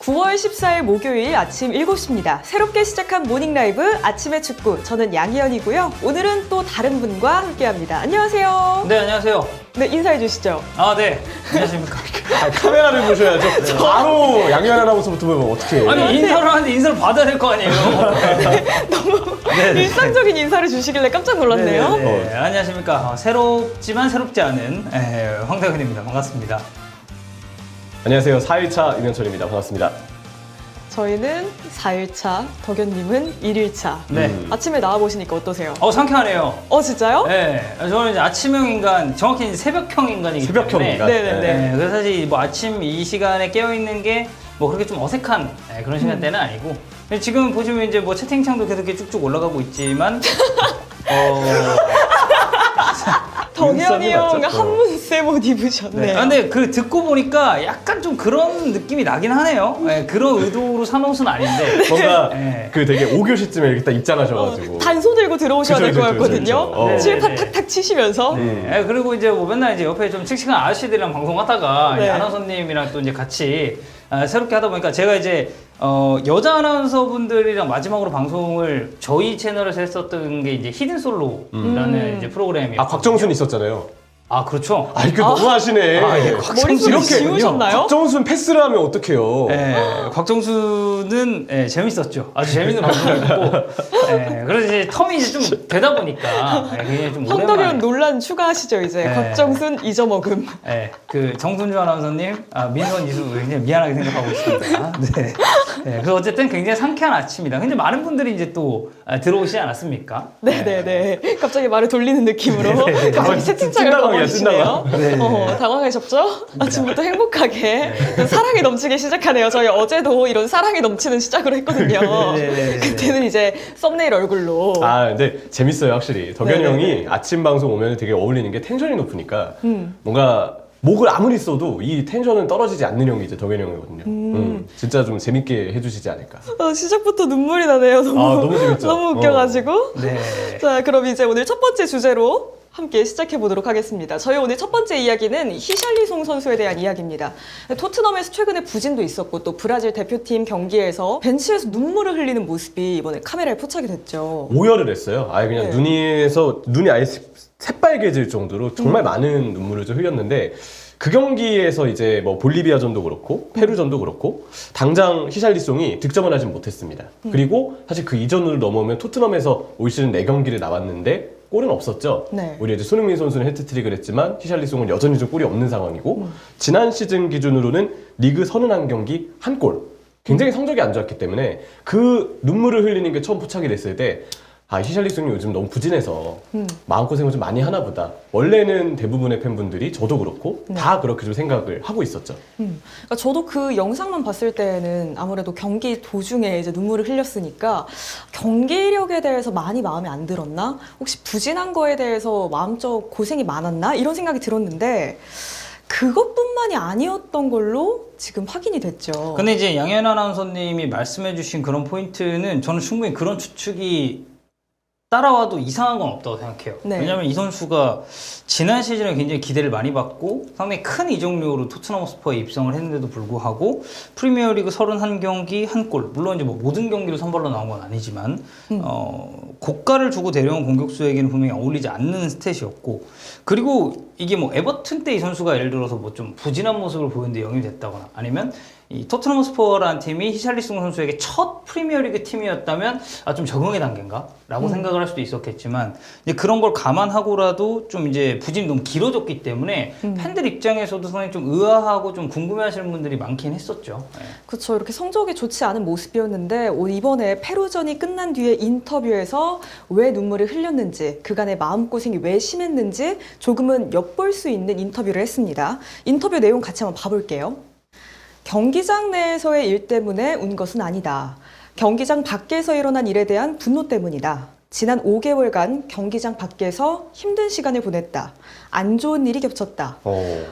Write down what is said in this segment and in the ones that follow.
(9월 14일) 목요일 아침 7시입니다. 새롭게 시작한 모닝 라이브 아침의 축구. 저는 양희연이고요. 오늘은 또 다른 분과 함께합니다. 안녕하세요. 네, 안녕하세요. 네, 인사해 주시죠. 아, 네. 안녕하십니까. 카메라를 보셔야죠. 바로 양현 아나운서부터 보면 어떻게 해요? 아니, 인사를 하는데 인사를 받아야 될 거 아니에요. 너무 네네. 일상적인 인사를 주시길래 깜짝 놀랐네요. 네, 안녕하십니까. 새롭지만 새롭지 않은 황대근입니다. 반갑습니다. 안녕하세요. 4일차 임현철입니다. 반갑습니다. 저희는 4일차, 덕현님은 1일차. 네. 아침에 나와보시니까 어떠세요? 상쾌하네요. 진짜요? 네. 저는 이제 아침형 인간, 정확히 이제 새벽형 인간이기 때문에. 새벽형 인간. 네네네. 네, 그래서 사실 뭐 아침 이 시간에 깨어있는 게 뭐 그렇게 좀 어색한 그런 시간대는 아니고. 지금 보시면 이제 뭐 채팅창도 계속 이렇게 쭉쭉 올라가고 있지만, 덕현이 형 맞죠? 한문쌤 옷 입으셨네요. 네. 근데 그 듣고 보니까 약간 좀 그런 느낌이 나긴 하네요. 네, 그런 의도로 산 옷은 아닌데. 뭔가 네. 그 되게 5교시쯤에 이렇게 딱 입장하셔가지고. 단소 들고 들어오셔야 될 그쵸, 그쵸, 거였거든요. 그쵸, 그쵸. 칠판 네, 네. 탁탁 치시면서. 네, 그리고 이제 뭐 맨날 이제 옆에 좀 칙칙한 아저씨들이랑 방송하다가 네. 아나운서님이랑 또 이제 같이 새롭게 하다 보니까 제가 이제 여자 아나운서분들이랑 마지막으로 방송을 저희 채널에서 했었던 게 이제 히든 솔로라는 이제 프로그램이에요. 아, 곽정순 있었잖아요. 아, 그렇죠. 아, 이거 너무 하시네. 예, 머릿속에 이렇게 지우셨나요? 곽정순 패스를 하면 어떡해요. 네, 곽정수는 재밌었죠. 아주 재밌는 방송이었고, 그래서 이제 텀이 이제 좀 되다 보니까 굉장히 좀 황덕현 오랜만에. 논란 추가하시죠 이제. 네. 곽정순 잊어먹음. 그 정순주 아나운서님, 민선 이수 굉장히 미안하게 생각하고 있습니다. 네. 그래서 어쨌든 굉장히 상쾌한 아침이다. 근데 많은 분들이 이제 또 들어오시지 않았습니까? 네네네. 갑자기 말을 돌리는 느낌으로 네, 네. 갑자기 채팅창을 찐당황이야, 꺼버리시네요. 찐당황. 당황하셨죠? 아침부터 행복하게 사랑이 넘치게 시작하네요. 저희 어제도 이런 사랑이 넘치는 시작으로 했거든요. 네. 그때는 이제 썸네일 얼굴로. 아, 근데 재밌어요, 확실히. 덕현이 네네네. 형이 아침 방송 오면 되게 어울리는 게 텐션이 높으니까 뭔가 목을 아무리 써도 이 텐션은 떨어지지 않는 형이 이제 덕현이 형이거든요. 진짜 좀 재밌게 해주시지 않을까. 시작부터 눈물이 나네요. 너무 재밌죠? 너무 웃겨가지고. 네. 자, 그럼 이제 오늘 첫 번째 주제로 함께 시작해 보도록 하겠습니다. 저희 오늘 첫 번째 이야기는 히샬리송 선수에 대한 이야기입니다. 토트넘에서 최근에 부진도 있었고 또 브라질 대표팀 경기에서 벤치에서 눈물을 흘리는 모습이 이번에 카메라에 포착이 됐죠. 오열을 했어요. 아예 그냥 네. 눈이 아예 새빨개질 정도로 정말 많은 눈물을 좀 흘렸는데 그 경기에서 이제 뭐 볼리비아전도 그렇고 페루전도 그렇고 당장 히샬리송이 득점을 하진 못했습니다. 그리고 사실 그 이전으로 넘어오면 토트넘에서 올 시즌 4경기를 나왔는데 골은 없었죠. 네. 우리 이제 손흥민 선수는 해트트릭을 했지만 히샬리송은 여전히 좀 골이 없는 상황이고 지난 시즌 기준으로는 리그 31경기 1골. 굉장히 성적이 안 좋았기 때문에 그 눈물을 흘리는 게 처음 포착이 됐을 때 히샬리송이 요즘 너무 부진해서 마음고생을 좀 많이 하나 보다. 원래는 대부분의 팬분들이 저도 그렇고 다 그렇게 좀 생각을 하고 있었죠. 그러니까 저도 그 영상만 봤을 때는 아무래도 경기 도중에 이제 눈물을 흘렸으니까 경기력에 대해서 많이 마음에 안 들었나? 혹시 부진한 거에 대해서 마음적 고생이 많았나? 이런 생각이 들었는데 그것뿐만이 아니었던 걸로 지금 확인이 됐죠. 근데 이제 양현 아나운서님이 말씀해주신 그런 포인트는 저는 충분히 그런 추측이 따라와도 이상한 건 없다고 생각해요. 네. 왜냐면 이 선수가 지난 시즌에 굉장히 기대를 많이 받고 상당히 큰 이적료로 토트넘 호스퍼에 입성을 했는데도 불구하고 프리미어리그 31경기 1골, 물론 이제 뭐 모든 경기를 선발로 나온 건 아니지만 고가를 주고 데려온 공격수에게는 분명히 어울리지 않는 스탯이었고, 그리고 이게 뭐 에버튼 때 이 선수가 예를 들어서 뭐 좀 부진한 모습을 보였는데 영입이 됐다거나 아니면 이 토트넘 호스퍼라는 팀이 히샬리송 선수에게 첫 프리미어리그 팀이었다면 좀 적응의 단계인가? 라고 생각을 할 수도 있었겠지만 이제 그런 걸 감안하고라도 좀 이제 부진이 너무 길어졌기 때문에 팬들 입장에서도 상당히 좀 의아하고 좀 궁금해하시는 분들이 많긴 했었죠. 네. 그렇죠. 이렇게 성적이 좋지 않은 모습이었는데 이번에 페루전이 끝난 뒤에 인터뷰에서 왜 눈물을 흘렸는지, 그간의 마음고생이 왜 심했는지 조금은 엿볼 수 있는 인터뷰를 했습니다. 인터뷰 내용 같이 한번 봐볼게요. 경기장 내에서의 일 때문에 운 것은 아니다. 경기장 밖에서 일어난 일에 대한 분노 때문이다. 지난 5개월간 경기장 밖에서 힘든 시간을 보냈다. 안 좋은 일이 겹쳤다.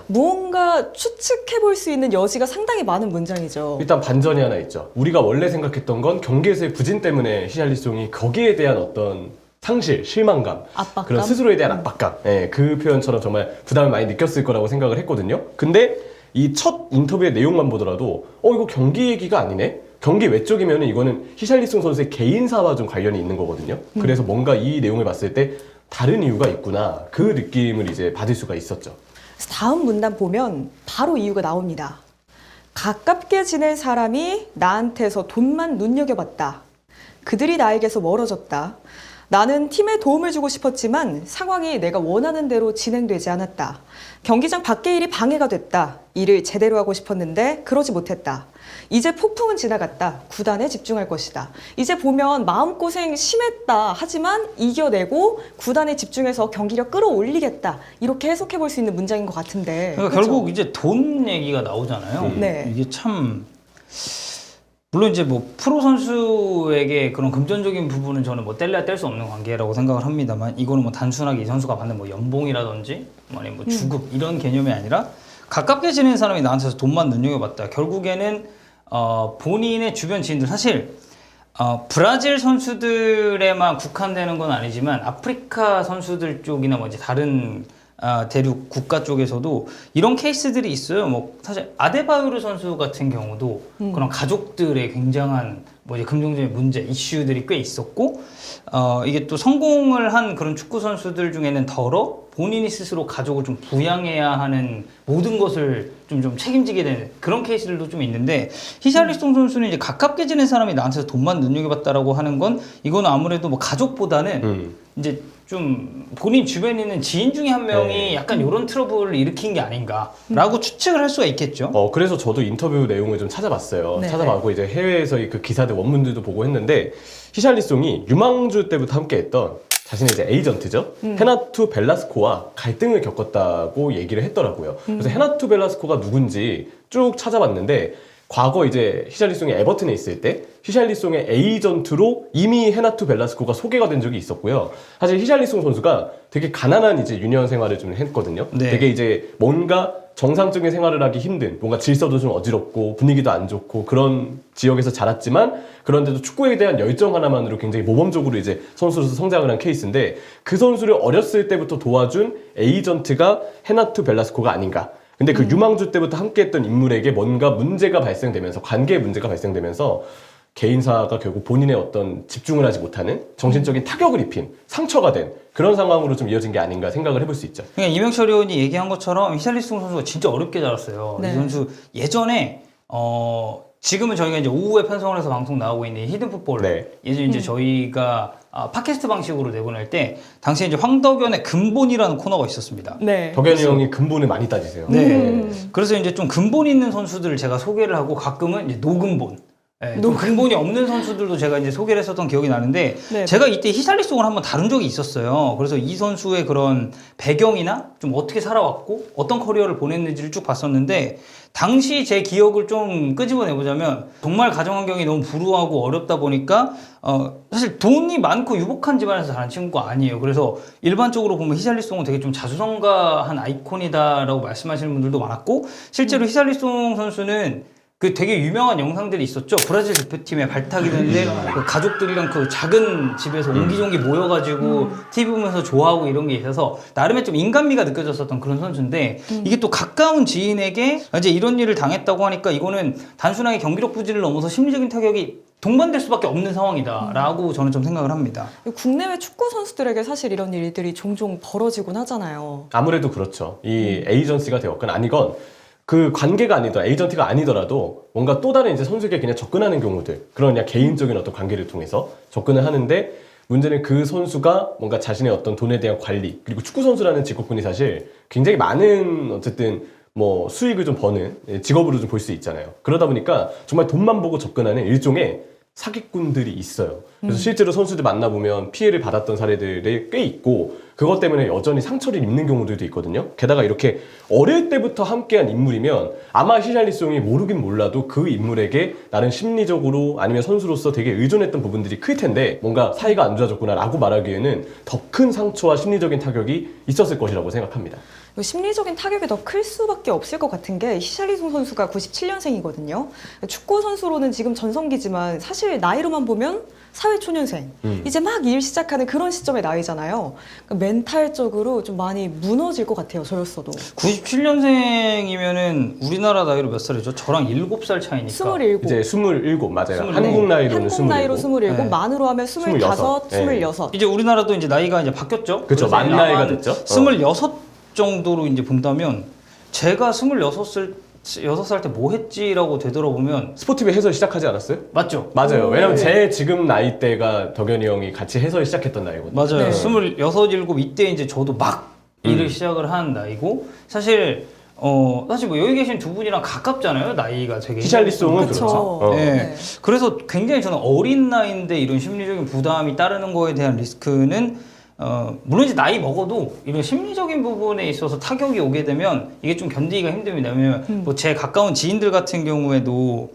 무언가 추측해 볼 수 있는 여지가 상당히 많은 문장이죠. 일단 반전이 하나 있죠. 우리가 원래 생각했던 건 경기에서의 부진 때문에 히샬리송이 거기에 대한 어떤 상실, 실망감, 압박감? 그런 스스로에 대한 압박감, 예, 그 표현처럼 정말 부담을 많이 느꼈을 거라고 생각을 했거든요. 근데 이 첫 인터뷰의 내용만 보더라도 이거 경기 얘기가 아니네? 경기 외적이면 이거는 히샬리송 선수의 개인사와 좀 관련이 있는 거거든요. 그래서 뭔가 이 내용을 봤을 때 다른 이유가 있구나, 그 느낌을 이제 받을 수가 있었죠. 다음 문단 보면 바로 이유가 나옵니다. 가깝게 지낸 사람이 나한테서 돈만 눈여겨봤다. 그들이 나에게서 멀어졌다. 나는 팀에 도움을 주고 싶었지만 상황이 내가 원하는 대로 진행되지 않았다. 경기장 밖의 일이 방해가 됐다. 일을 제대로 하고 싶었는데 그러지 못했다. 이제 폭풍은 지나갔다. 구단에 집중할 것이다. 이제 보면 마음고생 심했다. 하지만 이겨내고 구단에 집중해서 경기력 끌어올리겠다. 이렇게 해석해 볼 수 있는 문장인 것 같은데. 그러니까 그렇죠? 결국 이제 돈 얘기가 나오잖아요. 네. 이게 참 물론 이제 뭐 프로 선수에게 그런 금전적인 부분은 저는 뭐 뗄래야 뗄 수 없는 관계라고 생각을 합니다만, 이거는 뭐 단순하게 이 선수가 받는 뭐 연봉이라든지 아니면 뭐 주급 이런 개념이 아니라 가깝게 지낸 사람이 나한테서 돈만 눈여겨봤다. 결국에는 본인의 주변 지인들, 사실 브라질 선수들에만 국한되는 건 아니지만 아프리카 선수들 쪽이나 뭐 이제 다른 대륙 국가 쪽에서도 이런 케이스들이 있어요. 뭐 사실 아데바요르 선수 같은 경우도 그런 가족들의 굉장한 뭐 이제 금전적인 문제, 이슈들이 꽤 있었고, 이게 또 성공을 한 그런 축구 선수들 중에는 더러 본인이 스스로 가족을 좀 부양해야 하는 모든 것을 좀 책임지게 되는 그런 케이스들도 좀 있는데, 히샬리송 선수는 이제 가깝게 지낸 사람이 나한테서 돈만 눈여겨봤다라고 하는 건, 이거는 아무래도 뭐 가족보다는 이제 좀 본인 주변에 있는 지인 중에 한 명이 네. 약간 이런 트러블을 일으킨 게 아닌가라고 추측을 할 수가 있겠죠. 그래서 저도 인터뷰 내용을 좀 찾아봤어요. 네. 찾아봤고 이제 해외에서의 그 기사들 원문들도 보고 했는데, 히샬리송이 유망주 때부터 함께했던 자신의 이제 에이전트죠. 헤나투 벨라스코와 갈등을 겪었다고 얘기를 했더라고요. 그래서 헤나투 벨라스코가 누군지 쭉 찾아봤는데, 과거 이제 히샬리송이 에버튼에 있을 때 히샬리송의 에이전트로 이미 헤나투 벨라스코가 소개가 된 적이 있었고요. 사실 히샬리송 선수가 되게 가난한 이제 유니언 생활을 좀 했거든요. 네. 되게 이제 뭔가 정상적인 생활을 하기 힘든, 뭔가 질서도 좀 어지럽고 분위기도 안 좋고 그런 지역에서 자랐지만, 그런데도 축구에 대한 열정 하나만으로 굉장히 모범적으로 이제 선수로서 성장을 한 케이스인데, 그 선수를 어렸을 때부터 도와준 에이전트가 헤나투 벨라스코가 아닌가. 근데 그 유망주 때부터 함께했던 인물에게 뭔가 문제가 발생되면서, 관계에 문제가 발생되면서 개인사가 결국 본인의 어떤 집중을 하지 못하는 정신적인 타격을 입힌, 상처가 된 그런 상황으로 좀 이어진 게 아닌가 생각을 해볼 수 있죠. 그러니까 이명철 의원이 얘기한 것처럼 히샬리송 선수가 진짜 어렵게 자랐어요. 네. 이 선수 예전에 지금은 저희가 이제 오후에 편성을 해서 방송 나오고 있는 히든풋볼, 네. 예전에 이제 저희가 팟캐스트 방식으로 내보낼 때 당시에 이제 황덕연의 근본이라는 코너가 있었습니다. 네. 덕현이 형이 근본을 많이 따지세요. 네. 그래서 이제 좀 근본 있는 선수들을 제가 소개를 하고, 가끔은 이제 노근본, 좀 근본이 없는 선수들도 제가 이제 소개를 했었던 기억이 나는데, 네. 제가 이때 히샬리송을 한번 다룬 적이 있었어요. 그래서 이 선수의 그런 배경이나 좀 어떻게 살아왔고 어떤 커리어를 보냈는지를 쭉 봤었는데, 당시 제 기억을 좀 끄집어내보자면 정말 가정 환경이 너무 불우하고 어렵다 보니까 사실 돈이 많고 유복한 집안에서 자란 친구가 아니에요. 그래서 일반적으로 보면 히샬리송은 되게 좀 자수성가한 아이콘이다라고 말씀하시는 분들도 많았고, 실제로 히샬리송 선수는 그 되게 유명한 영상들이 있었죠. 브라질 대표팀에 발탁이 됐는데 그 가족들이랑 그 작은 집에서 옹기종기 모여가지고 TV 보면서 좋아하고 이런 게 있어서 나름의 좀 인간미가 느껴졌었던 그런 선수인데, 이게 또 가까운 지인에게 이제 이런 일을 당했다고 하니까 이거는 단순하게 경기력 부진을 넘어서 심리적인 타격이 동반될 수밖에 없는 상황이다라고 저는 좀 생각을 합니다. 국내외 축구 선수들에게 사실 이런 일들이 종종 벌어지곤 하잖아요. 아무래도 그렇죠. 이 에이전시가 되었건 아니건, 그 관계가 아니더라도, 에이전트가 아니더라도 뭔가 또 다른 이제 선수에게 그냥 접근하는 경우들, 그런 그냥 개인적인 어떤 관계를 통해서 접근을 하는데, 문제는 그 선수가 뭔가 자신의 어떤 돈에 대한 관리, 그리고 축구 선수라는 직업군이 사실 굉장히 많은 어쨌든 뭐 수익을 좀 버는 직업으로 좀 볼 수 있잖아요. 그러다 보니까 정말 돈만 보고 접근하는 일종의 사기꾼들이 있어요. 그래서 실제로 선수들 만나보면 피해를 받았던 사례들이 꽤 있고, 그것 때문에 여전히 상처를 입는 경우들도 있거든요. 게다가 이렇게 어릴 때부터 함께한 인물이면 아마 히샬리송이 모르긴 몰라도 그 인물에게 나름 심리적으로 아니면 선수로서 되게 의존했던 부분들이 클 텐데, 뭔가 사이가 안 좋아졌구나 라고 말하기에는 더 큰 상처와 심리적인 타격이 있었을 것이라고 생각합니다. 심리적인 타격이 더 클 수밖에 없을 것 같은 게, 히샬리송 선수가 97년생이거든요. 축구 선수로는 지금 전성기지만 사실 나이로만 보면 사회초년생, 이제 막 일 시작하는 그런 시점의 나이잖아요. 그러니까 멘탈적으로 좀 많이 무너질 것 같아요, 저였어도. 97년생이면은 우리나라 나이로 몇 살이죠? 저랑 7살 차이니까. 27. 이제 27 맞아요. 27. 한국 나이로는 한국 나이로 27, 네. 만으로 하면 25, 26. 26. 이제 우리나라도 이제 나이가 이제 바뀌었죠. 그쵸, 그래서 만 이제 나이가 한 됐죠. 26 정도로 이제 본다면 제가 26살 때 뭐 했지라고 되돌아보면 스포티비 해설 시작하지 않았어요? 맞죠? 맞아요. 오. 왜냐면 제 지금 나이대가 덕현이 형이 같이 해설 시작했던 나이거든요. 맞아요. 네. 26, 7 이때 이제 저도 막 일을 시작을 한 나이고 사실 사실 뭐 여기 계신 두 분이랑 가깝잖아요. 나이가 되게. 히샬리송은 그쵸. 그렇죠. 네. 네. 그래서 굉장히 저는 어린 나이인데 이런 심리적인 부담이 따르는 거에 대한 리스크는 물론 이제 나이 먹어도 이런 심리적인 부분에 있어서 타격이 오게 되면 이게 좀 견디기가 힘듭니다. 왜냐면 뭐 제 가까운 지인들 같은 경우에도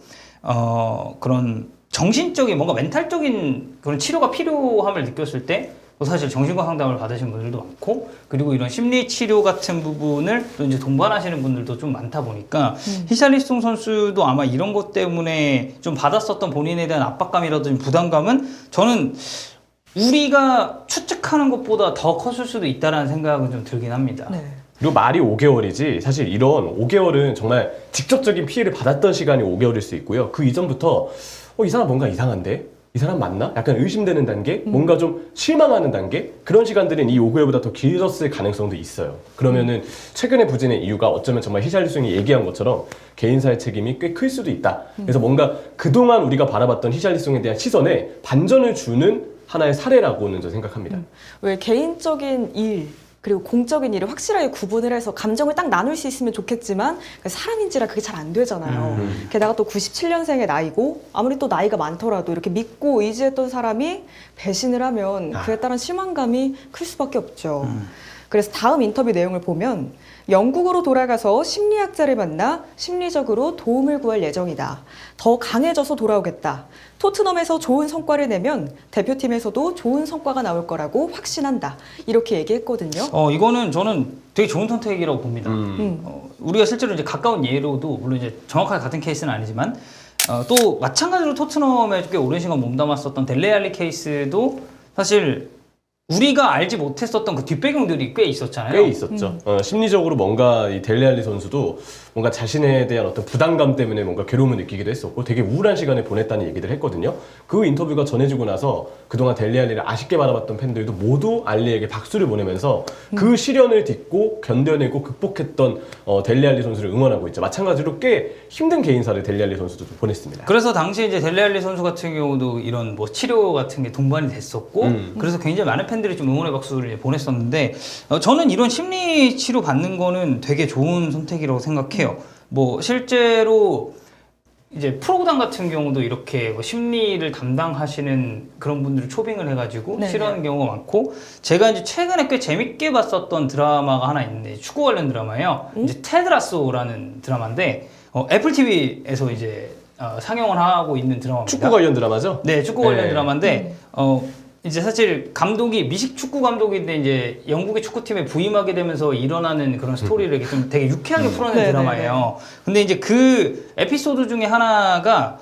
그런 정신적인 뭔가 멘탈적인 그런 치료가 필요함을 느꼈을 때 사실 정신과 상담을 받으신 분들도 많고 그리고 이런 심리 치료 같은 부분을 또 이제 동반하시는 분들도 좀 많다 보니까 히샬리송 선수도 아마 이런 것 때문에 좀 받았었던 본인에 대한 압박감이라든지 부담감은 저는 우리가 추측하는 것보다 더 컸을 수도 있다라는 생각은 좀 들긴 합니다. 네. 그리고 말이 5개월이지 사실 이런 5개월은 정말 직접적인 피해를 받았던 시간이 5개월일 수 있고요. 그 이전부터 이 사람 뭔가 이상한데? 이 사람 맞나? 약간 의심되는 단계? 뭔가 좀 실망하는 단계? 그런 시간들은 이 5개월보다 더 길었을 가능성도 있어요. 그러면은 최근의 부진의 이유가 어쩌면 정말 히샬리송이 얘기한 것처럼 개인사의 책임이 꽤 클 수도 있다. 그래서 뭔가 그동안 우리가 바라봤던 히샬리송에 대한 시선에 반전을 주는 하나의 사례라고는 저 생각합니다. 왜 개인적인 일 그리고 공적인 일을 확실하게 구분을 해서 감정을 딱 나눌 수 있으면 좋겠지만 사람인지라 그게 잘 안 되잖아요. 게다가 또 97년생의 나이고 아무리 또 나이가 많더라도 이렇게 믿고 의지했던 사람이 배신을 하면 그에 따른 실망감이 클 수밖에 없죠. 그래서 다음 인터뷰 내용을 보면 영국으로 돌아가서 심리학자를 만나 심리적으로 도움을 구할 예정이다. 더 강해져서 돌아오겠다. 토트넘에서 좋은 성과를 내면 대표팀에서도 좋은 성과가 나올 거라고 확신한다. 이렇게 얘기했거든요. 이거는 저는 되게 좋은 선택이라고 봅니다. 우리가 실제로 이제 가까운 예로도 물론 이제 정확하게 같은 케이스는 아니지만 또 마찬가지로 토트넘에 꽤 오랜 시간 몸담았었던 델레 알리 케이스도 사실 우리가 알지 못했었던 그 뒷배경들이 꽤 있었잖아요. 꽤 있었죠. 심리적으로 뭔가 이 델레 알리 선수도 뭔가 자신에 대한 어떤 부담감 때문에 뭔가 괴로움을 느끼기도 했었고 되게 우울한 시간을 보냈다는 얘기를 했거든요. 그 인터뷰가 전해지고 나서 그동안 델레 알리를 아쉽게 바라봤던 팬들도 모두 알리에게 박수를 보내면서 그 시련을 딛고 견뎌내고 극복했던 델레 알리 선수를 응원하고 있죠. 마찬가지로 꽤 힘든 개인사를 델레 알리 선수도 보냈습니다. 그래서 당시에 이제 델레 알리 선수 같은 경우도 이런 뭐 치료 같은 게 동반이 됐었고 그래서 굉장히 많은 팬들이 좀 응원의 박수를 보냈었는데 저는 이런 심리 치료 받는 거는 되게 좋은 선택이라고 생각해요. 뭐 실제로 이제 프로구단 같은 경우도 이렇게 뭐 심리를 담당하시는 그런 분들을 초빙을 해가지고 네네. 치료하는 경우가 많고 제가 이제 최근에 꽤 재밌게 봤었던 드라마가 하나 있는데 축구 관련 드라마예요. 이제 테드라소라는 드라마인데 애플 TV에서 이제 상영을 하고 있는 드라마입니다. 축구 관련 드라마죠? 네, 축구 관련 네. 드라마인데 이제 사실 감독이 미식 축구 감독인데 이제 영국의 축구팀에 부임하게 되면서 일어나는 그런 스토리를 이렇게 좀 되게 유쾌하게 풀어낸 네네네. 드라마예요. 근데 이제 그 에피소드 중에 하나가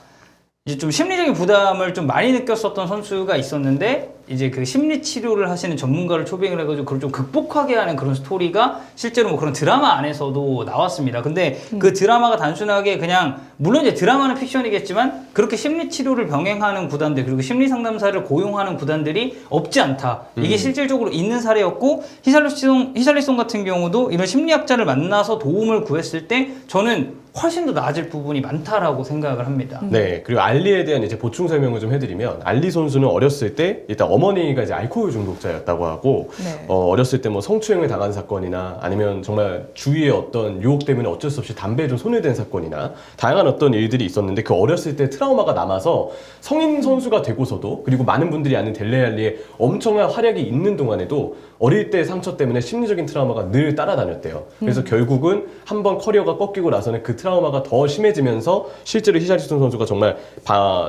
이제 좀 심리적인 부담을 좀 많이 느꼈었던 선수가 있었는데 이제 그 심리 치료를 하시는 전문가를 초빙을 해가지고 그걸 좀 극복하게 하는 그런 스토리가 실제로 뭐 그런 드라마 안에서도 나왔습니다. 근데 그 드라마가 단순하게 그냥 물론 이제 드라마는 픽션이겠지만 그렇게 심리 치료를 병행하는 구단들 그리고 심리 상담사를 고용하는 구단들이 없지 않다. 이게 실질적으로 있는 사례였고 히샬리송 같은 경우도 이런 심리학자를 만나서 도움을 구했을 때 저는 훨씬 더 나아질 부분이 많다라고 생각을 합니다. 네, 그리고 알리에 대한 이제 보충 설명을 좀 해드리면 알리 선수는 어렸을 때 일단 어머니가 이제 알코올 중독자였다고 하고 네. 어렸을 때 뭐 성추행을 당한 사건이나 아니면 정말 주위의 어떤 유혹 때문에 어쩔 수 없이 담배에 좀 손을 댄 사건이나 다양한 어떤 일들이 있었는데 그 어렸을 때 트라우마가 남아서 성인 선수가 되고서도 그리고 많은 분들이 아는 델레 알리의 엄청난 활약이 있는 동안에도 어릴 때 상처 때문에 심리적인 트라우마가 늘 따라다녔대요. 그래서 결국은 한번 커리어가 꺾이고 나서는 그 트라우마가 더 심해지면서 실제로 히샬리송 선수가 정말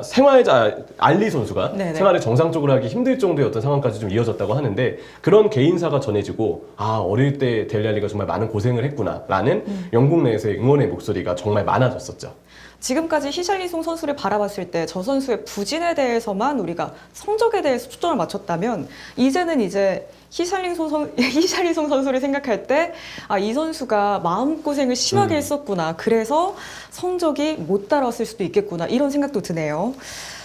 생활자 알리 선수가 네네. 생활을 정상적으로 하기 힘들 정도의 어떤 상황까지 좀 이어졌다고 하는데 그런 개인사가 전해지고 어릴 때 델레 알리가 정말 많은 고생을 했구나라는 영국 내에서의 응원의 목소리가 정말 많아졌었죠. 지금까지 히샬리송 선수를 바라봤을 때 저 선수의 부진에 대해서만 우리가 성적에 대해서 초점을 맞췄다면 이제는 이제 히샬리송 선수를 생각할 때 이 선수가 마음고생을 심하게 했었구나. 그래서 성적이 못 따라왔을 수도 있겠구나. 이런 생각도 드네요.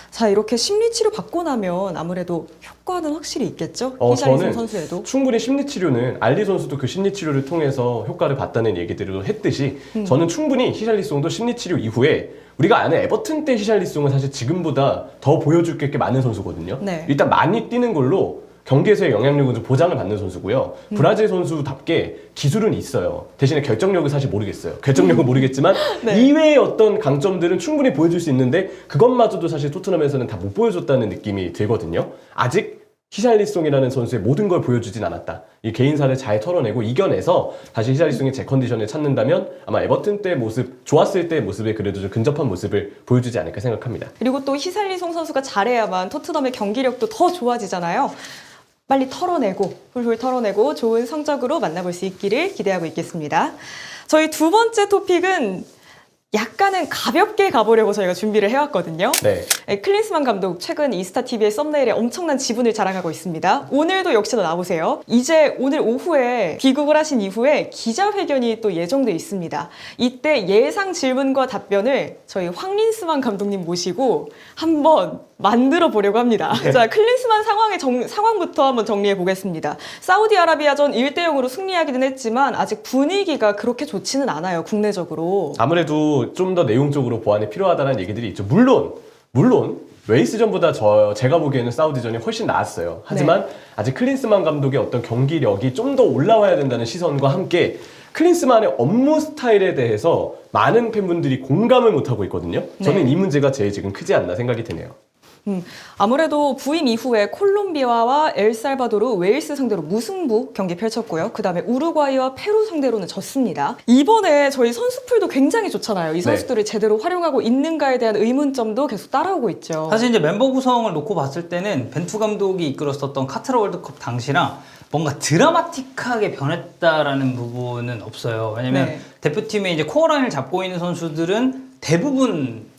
자, 이렇게 심리치료 받고 나면 아무래도 효과는 확실히 있겠죠? 히샬리송 저는 선수에도. 충분히 심리치료는 알리 선수도 그 심리치료를 통해서 효과를 봤다는 얘기들을 했듯이 저는 충분히 히샬리송도 심리치료 이후에 우리가 아는 에버튼 때 히샬리송은 사실 지금보다 더 보여줄 게 꽤 많은 선수거든요. 네. 일단 많이 뛰는 걸로 경기에서의 영향력은 좀 보장을 받는 선수고요. 브라질 선수답게 기술은 있어요. 대신에 결정력은 사실 모르겠어요. 결정력은 모르겠지만 네. 이외의 어떤 강점들은 충분히 보여줄 수 있는데 그것마저도 사실 토트넘에서는 다 못 보여줬다는 느낌이 들거든요. 아직 히샬리송이라는 선수의 모든 걸 보여주진 않았다. 이 개인사를 잘 털어내고 이겨내서 다시 히샬리송의 제 컨디션을 찾는다면 아마 에버튼 때 모습, 좋았을 때 모습에 그래도 좀 근접한 모습을 보여주지 않을까 생각합니다. 그리고 또 히샬리송 선수가 잘해야만 토트넘의 경기력도 더 좋아지잖아요. 빨리 털어내고 훌훌 털어내고 좋은 성적으로 만나볼 수 있기를 기대하고 있겠습니다. 저희 두 번째 토픽은 약간은 가볍게 가보려고 저희가 준비를 해왔거든요. 네. 클린스만 감독 최근 이스타TV의 썸네일에 엄청난 지분을 자랑하고 있습니다. 오늘도 역시나 나오세요. 이제 오늘 오후에 귀국을 하신 이후에 기자회견이 또 예정돼 있습니다. 이때 예상 질문과 답변을 저희 황린스만 감독님 모시고 한번 만들어 보려고 합니다. 네. 자, 클린스만 상황부터 한번 정리해 보겠습니다. 사우디아라비아전 1대0으로 승리하기는 했지만 아직 분위기가 그렇게 좋지는 않아요, 국내적으로. 아무래도 좀 더 내용적으로 보완이 필요하다는 얘기들이 있죠. 물론 웨이스전보다 제가 보기에는 사우디전이 훨씬 나았어요. 하지만 아직 클린스만 감독의 어떤 경기력이 좀 더 올라와야 된다는 시선과 함께 클린스만의 업무 스타일에 대해서 많은 팬분들이 공감을 못하고 있거든요. 저는 이 문제가 제일 지금 크지 않나 생각이 드네요. 아무래도 부임 이후에 콜롬비아와 엘살바도르, 웨일스 상대로 무승부 경기 펼쳤고요. 그 다음에 우루과이와 페루 상대로는 졌습니다. 이번에 저희 선수풀도 굉장히 좋잖아요. 이 선수들을 제대로 활용하고 있는가에 대한 의문점도 계속 따라오고 있죠. 사실 이제 멤버 구성을 놓고 봤을 때는 벤투 감독이 이끌었었던 카타르 월드컵 당시랑 뭔가 드라마틱하게 변했다라는 부분은 없어요. 왜냐면 대표팀의 이제 코어라인을 잡고 있는 선수들은 대부분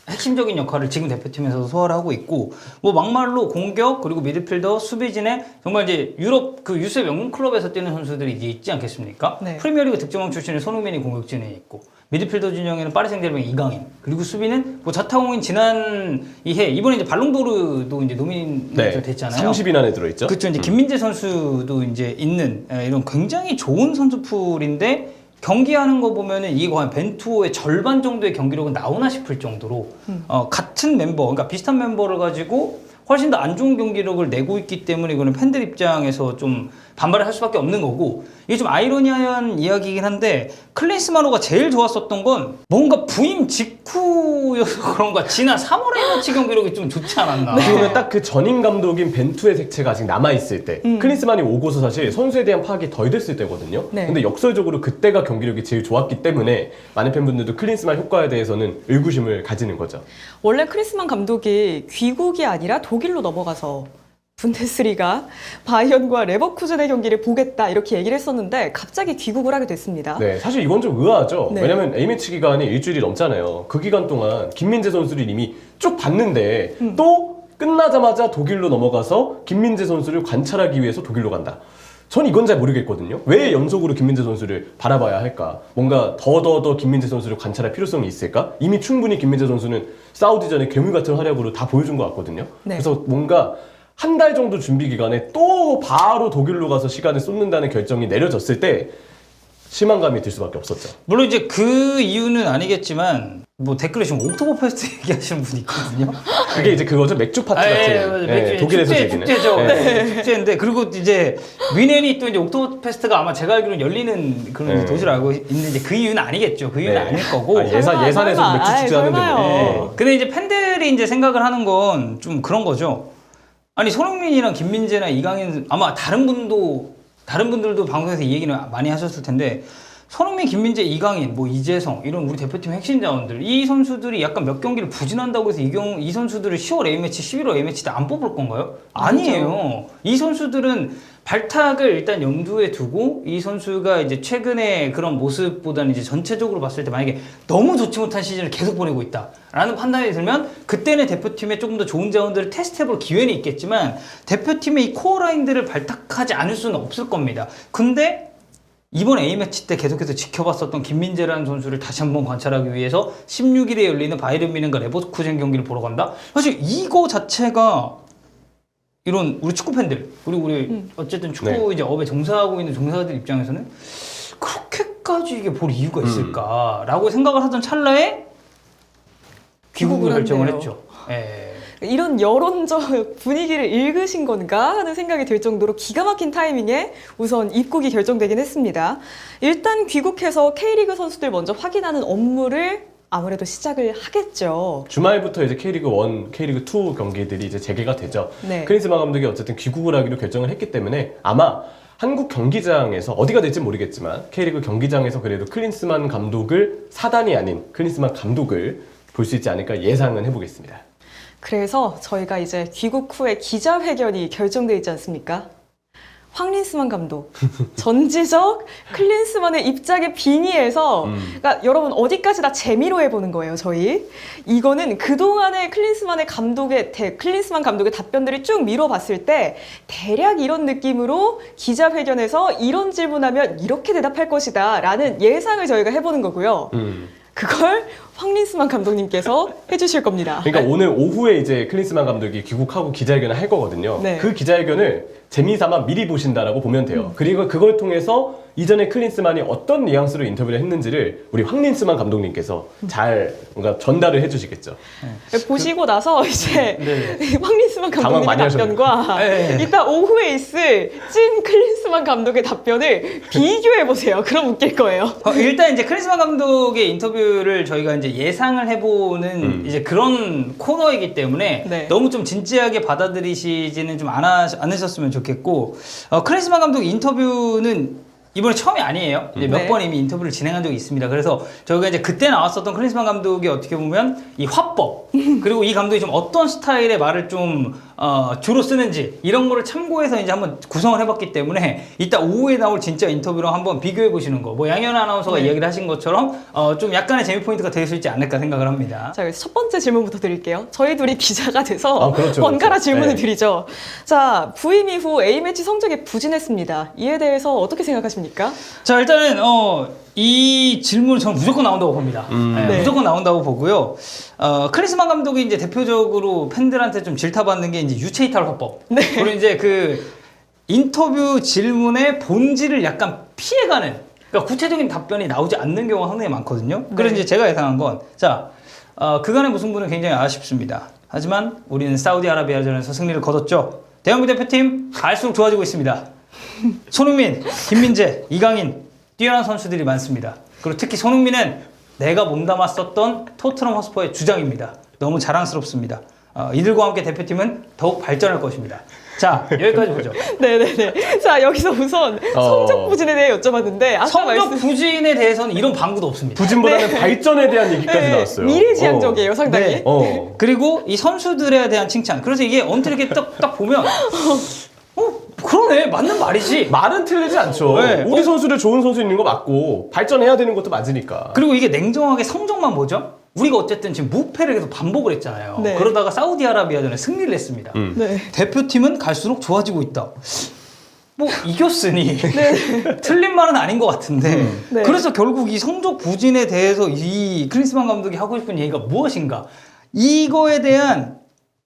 핵심적인 역할을 지금 대표팀에서도 소화를 하고 있고, 뭐 막말로 공격 그리고 미드필더 수비진에 정말 이제 유럽 그 유럽 명문 클럽에서 뛰는 선수들이 이제 있지 않겠습니까? 프리미어리그 득점왕 출신의 손흥민이 공격진에 있고, 미드필더 진영에는 파리 생제르맹 이강인, 그리고 수비는 뭐 자타공인 지난 이번에 이제 발롱도르도 이제 노미네이트 됐잖아요. 30인 안에 들어있죠. 그렇죠. 이제 김민재 선수도 이제 있는 이런 굉장히 좋은 선수풀인데. 경기하는 거 보면은 이게 거의 벤투의 절반 정도의 경기력은 나오나 싶을 정도로 같은 멤버, 그러니까 비슷한 멤버를 가지고 훨씬 더 안 좋은 경기력을 내고 있기 때문에 이거는 팬들 입장에서 좀 반발을 할 수밖에 없는 거고, 이게 좀 아이러니한 이야기이긴 한데 클린스만호가 제일 좋았었던 건 뭔가 부임 직후여서 그런가 지난 3월의 매치 경기력이 좀 좋지 않았나. 그러면 딱 그 전임 감독인 벤투의 색채가 아직 남아있을 때 클린스만이 오고서 사실 선수에 대한 파악이 덜 됐을 때거든요. 근데 역설적으로 그때가 경기력이 제일 좋았기 때문에 많은 팬분들도 클린스만 효과에 대해서는 의구심을 가지는 거죠. 원래 클린스만 감독이 귀국이 아니라 독일로 넘어가서 분데스리가 바이언과 레버쿠젠의 경기를 보겠다 이렇게 얘기를 했었는데 갑자기 귀국을 하게 됐습니다. 네, 사실 이건 좀 의아하죠. 왜냐면 A매치 기간이 일주일이 넘잖아요. 그 기간 동안 김민재 선수를 이미 쭉 봤는데 또 끝나자마자 독일로 넘어가서 김민재 선수를 관찰하기 위해서 독일로 간다. 전 이건 잘 모르겠거든요. 왜 연속으로 김민재 선수를 바라봐야 할까? 뭔가 더 김민재 선수를 관찰할 필요성이 있을까? 이미 충분히 김민재 선수는 사우디전에 괴물 같은 활약으로 다 보여준 것 같거든요. 그래서 뭔가 한 달 정도 준비 기간에 또 바로 독일로 가서 시간을 쏟는다는 결정이 내려졌을 때 실망감이 들 수밖에 없었죠. 물론 이제 그 이유는 아니겠지만 뭐 댓글에 지금 옥토버 페스트 얘기하시는 분이 있거든요. 그게 이제 그거죠. 맥주 파티 같은. 맥주, 독일에서 즐기는. 축제죠. 축제인데, 그리고 이제 미넨이 또 이제 옥토버 페스트가 아마 제가 알기로는 열리는 그런 도시를 알고 있는데 그 이유는 아니겠죠. 그 이유는 아닐 거고. 예산에서 맥주 축제 하는데 뭐. 근데 이제 팬들이 이제 생각을 하는 건 좀 그런 거죠. 아니 손흥민이랑 김민재나 이강인 아마 다른 분들도 방송에서 이 얘기는 많이 하셨을 텐데 손흥민, 김민재, 이강인, 뭐 이재성 이런 우리 대표팀 핵심 자원들 이 선수들이 약간 몇 경기를 부진한다고 해서 이 선수들을 10월 A매치, 11월 A매치 때 안 뽑을 건가요? 아니에요. 이 선수들은 발탁을 일단 염두에 두고 이 선수가 이제 최근에 그런 모습보다는 이제 전체적으로 봤을 때 만약에 너무 좋지 못한 시즌을 계속 보내고 있다라는 판단이 들면 그때는 대표팀에 조금 더 좋은 자원들을 테스트해볼 기회는 있겠지만 대표팀의 이 코어 라인들을 발탁하지 않을 수는 없을 겁니다. 근데 이번 A매치 때 계속해서 지켜봤었던 김민재라는 선수를 다시 한번 관찰하기 위해서 16일에 열리는 바이에른 뮌헨과 레버쿠젠 경기를 보러 간다? 사실 이거 자체가 이런 우리 축구 팬들 그리고 우리 어쨌든 축구 네. 이제 업에 종사하고 있는 종사자들 입장에서는 그렇게까지 이게 볼 이유가 있을까라고 생각을 하던 찰나에 귀국을 귀국을 결정을 한대요. 했죠. 예. 이런 여론적 분위기를 읽으신 건가 하는 생각이 들 정도로 기가 막힌 타이밍에 우선 입국이 결정되긴 했습니다. 일단 귀국해서 K리그 선수들 먼저 확인하는 업무를 아무래도 시작을 하겠죠. 주말부터 이제 K리그 1, K리그 2 경기들이 이제 재개가 되죠. 네. 클린스만 감독이 어쨌든 귀국을 하기로 결정을 했기 때문에 아마 한국 경기장에서 어디가 될지 모르겠지만 K리그 경기장에서 그래도 클린스만 감독을 사단이 아닌 클린스만 감독을 볼 수 있지 않을까 예상은 해보겠습니다. 그래서 저희가 이제 귀국 후에 기자회견이 결정돼 있지 않습니까? 황린스만 감독, 전지적 클린스만의 입장에 빙의해서 그러니까 여러분 어디까지 다 재미로 해보는 거예요, 저희. 이거는 그동안의 클린스만 감독의 답변들을 쭉 미뤄봤을 때 대략 이런 느낌으로 기자회견에서 이런 질문하면 이렇게 대답할 것이다 라는 예상을 저희가 해보는 거고요. 그걸 황린스만 감독님께서 해주실 겁니다. 그러니까 오늘 오후에 이제 클린스만 감독이 귀국하고 기자회견을 할 거거든요. 네. 그 기자회견을 재미삼아 미리 보신다라고 보면 돼요. 그리고 그걸 통해서 이전에 클린스만이 어떤 뉘앙스로 인터뷰를 했는지를 우리 황린스만 감독님께서 잘 뭔가 전달을 해주시겠죠. 보시고 나서 이제 네. 황린스만 당황 많이 감독님의 답변과 네. 이따 오후에 있을 찐 클린스만 감독의 답변을 비교해 보세요. 그럼 웃길 거예요. 일단 이제 클린스만 감독의 인터뷰를 저희가 이제 예상을 해보는 이제 그런 코너이기 때문에 네. 너무 좀 진지하게 받아들이시지는 좀 않으셨으면 좋겠고 클린스만 감독 인터뷰는 이번에 처음이 아니에요. 이제 몇 네. 번 이미 인터뷰를 진행한 적이 있습니다. 그래서 저희가 이제 그때 나왔었던 클린스만 감독이 어떻게 보면 이 화법 그리고 이 감독이 좀 어떤 스타일의 말을 좀 주로 쓰는지 이런 거를 참고해서 이제 한번 구성을 해봤기 때문에 이따 오후에 나올 진짜 인터뷰랑 한번 비교해 보시는 거. 뭐 양현 아나운서가 네. 이야기를 하신 것처럼 좀 약간의 재미 포인트가 될 수 있지 않을까 생각을 합니다. 자, 그래서 첫 번째 질문부터 드릴게요. 저희 둘이 기자가 돼서 아, 그렇죠, 번갈아 그렇죠. 질문을 네. 드리죠. 자, 부임 이후 A매치 성적이 부진했습니다. 이에 대해서 어떻게 생각하십니까? 자, 일단은 이 질문은 저는 무조건 나온다고 봅니다. 네. 무조건 나온다고 보고요. 클린스만 감독이 이제 대표적으로 팬들한테 좀 질타받는 게 이제 유체이탈 화법. 네. 그리고 이제 그 인터뷰 질문의 본질을 약간 피해가는. 그러니까 구체적인 답변이 나오지 않는 경우가 상당히 많거든요. 그래서 네. 이제 제가 예상한 건, 자, 그간의 무승부는 굉장히 아쉽습니다. 하지만 우리는 사우디아라비아전에서 승리를 거뒀죠. 대한민국 대표팀 갈수록 좋아지고 있습니다. 손흥민, 김민재, 이강인 뛰어난 선수들이 많습니다. 그리고 특히 손흥민은 내가 몸담았었던 토트넘 허스퍼의 주장입니다. 너무 자랑스럽습니다. 이들과 함께 대표팀은 더욱 발전할 것입니다. 자, 여기까지 보죠. 네네네. 자, 여기서 우선 성적 부진에 대해 여쭤봤는데 아까 성적 부진에 대해서는 이런 방구도 없습니다. 부진보다는 발전에 대한 얘기까지 네, 나왔어요. 미래지향적이에요, 상당히. 네. 그리고 이 선수들에 대한 칭찬. 그래서 이게 언뜻 이렇게 딱 보면 그러네, 맞는 말이지. 말은 틀리지 않죠. 네. 우리 선수들 좋은 선수 있는 거 맞고 발전해야 되는 것도 맞으니까. 그리고 이게 냉정하게 성적만 보죠. 우리가 어쨌든 지금 무패를 계속 반복을 했잖아요. 네. 그러다가 사우디아라비아전에 승리를 했습니다. 네. 대표팀은 갈수록 좋아지고 있다. 뭐 이겼으니 틀린 말은 아닌 것 같은데 네. 그래서 결국 이 성적 부진에 대해서 이 클린스만 감독이 하고 싶은 얘기가 무엇인가, 이거에 대한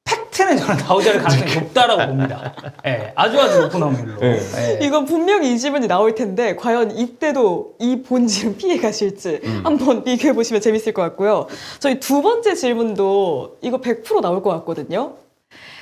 팩트는 저는 나오지 않을 가능성이 높다라고 봅니다. 예, 아주 높은 확률로. 네. 예. 이건 분명히 이 질문이 나올 텐데 과연 이때도 이 본질은 피해 가실지 한번 비교해 보시면 재밌을 것 같고요. 저희 두 번째 질문도 이거 100% 나올 것 같거든요.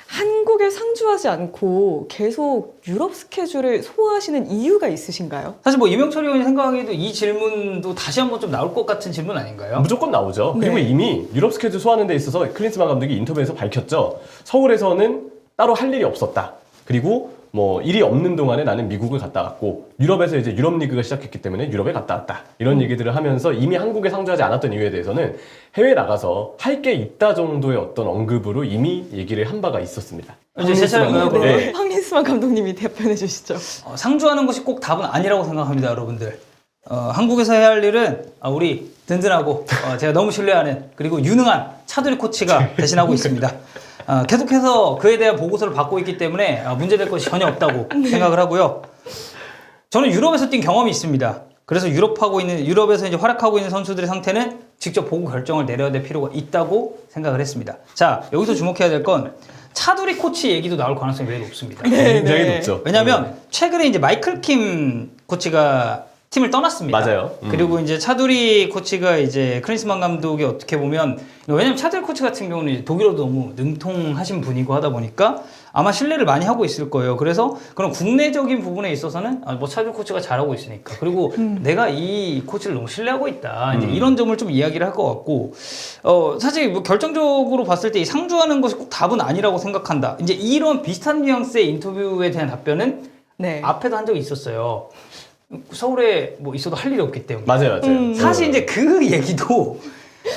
한국에 상주하지 않고 계속 유럽 스케줄을 소화하시는 이유가 있으신가요? 사실 뭐 이명철 의원이 생각하기에도 이 질문도 다시 한번 좀 나올 것 같은 질문 아닌가요? 무조건 나오죠. 그리고 네. 이미 유럽 스케줄 소화하는 데 있어서 클린스만 감독이 인터뷰에서 밝혔죠. 서울에서는 따로 할 일이 없었다. 그리고 뭐 일이 없는 동안에 나는 미국을 갔다 왔고 유럽에서 이제 유럽 리그가 시작했기 때문에 유럽에 갔다 왔다 이런 얘기들을 하면서 이미 한국에 상주하지 않았던 이유에 대해서는 해외 나가서 할 게 있다 정도의 어떤 언급으로 이미 얘기를 한 바가 있습니다. 이제 제 차례인가요? 그럼? 네. 황린스만 감독님이 답변해 주시죠. 상주하는 것이 꼭 답은 아니라고 생각합니다, 여러분들. 한국에서 해야 할 일은 우리 든든하고 제가 너무 신뢰하는 그리고 유능한 차두리 코치가 대신하고 있습니다. 계속해서 그에 대한 보고서를 받고 있기 때문에 문제될 것이 전혀 없다고 생각을 하고요. 저는 유럽에서 뛴 경험이 있습니다. 그래서 유럽에서 이제 활약하고 있는 선수들의 상태는 직접 보고 결정을 내려야 될 필요가 있다고 생각을 했습니다. 자, 여기서 주목해야 될 건 차두리 코치 얘기도 나올 가능성이 매우 높습니다. 굉장히 높죠. 왜냐하면 최근에 이제 마이클 킴 코치가 팀을 떠났습니다. 맞아요. 그리고 이제 차두리 코치가 이제 클린스만 감독이 어떻게 보면 왜냐면 차두리 코치 같은 경우는 이제 독일어도 너무 능통하신 분이고 하다 보니까 아마 신뢰를 많이 하고 있을 거예요. 그래서 그런 국내적인 부분에 있어서는 뭐 차두리 코치가 잘하고 있으니까 그리고 내가 이 코치를 너무 신뢰하고 있다. 이제 이런 점을 좀 이야기를 할 것 같고 사실 뭐 결정적으로 봤을 때 이 상주하는 것이 꼭 답은 아니라고 생각한다. 이제 이런 비슷한 뉘앙스의 인터뷰에 대한 답변은 네. 앞에도 한 적이 있었어요. 서울에 뭐 있어도 할 일이 없기 때문에. 맞아요. 사실 이제 그 얘기도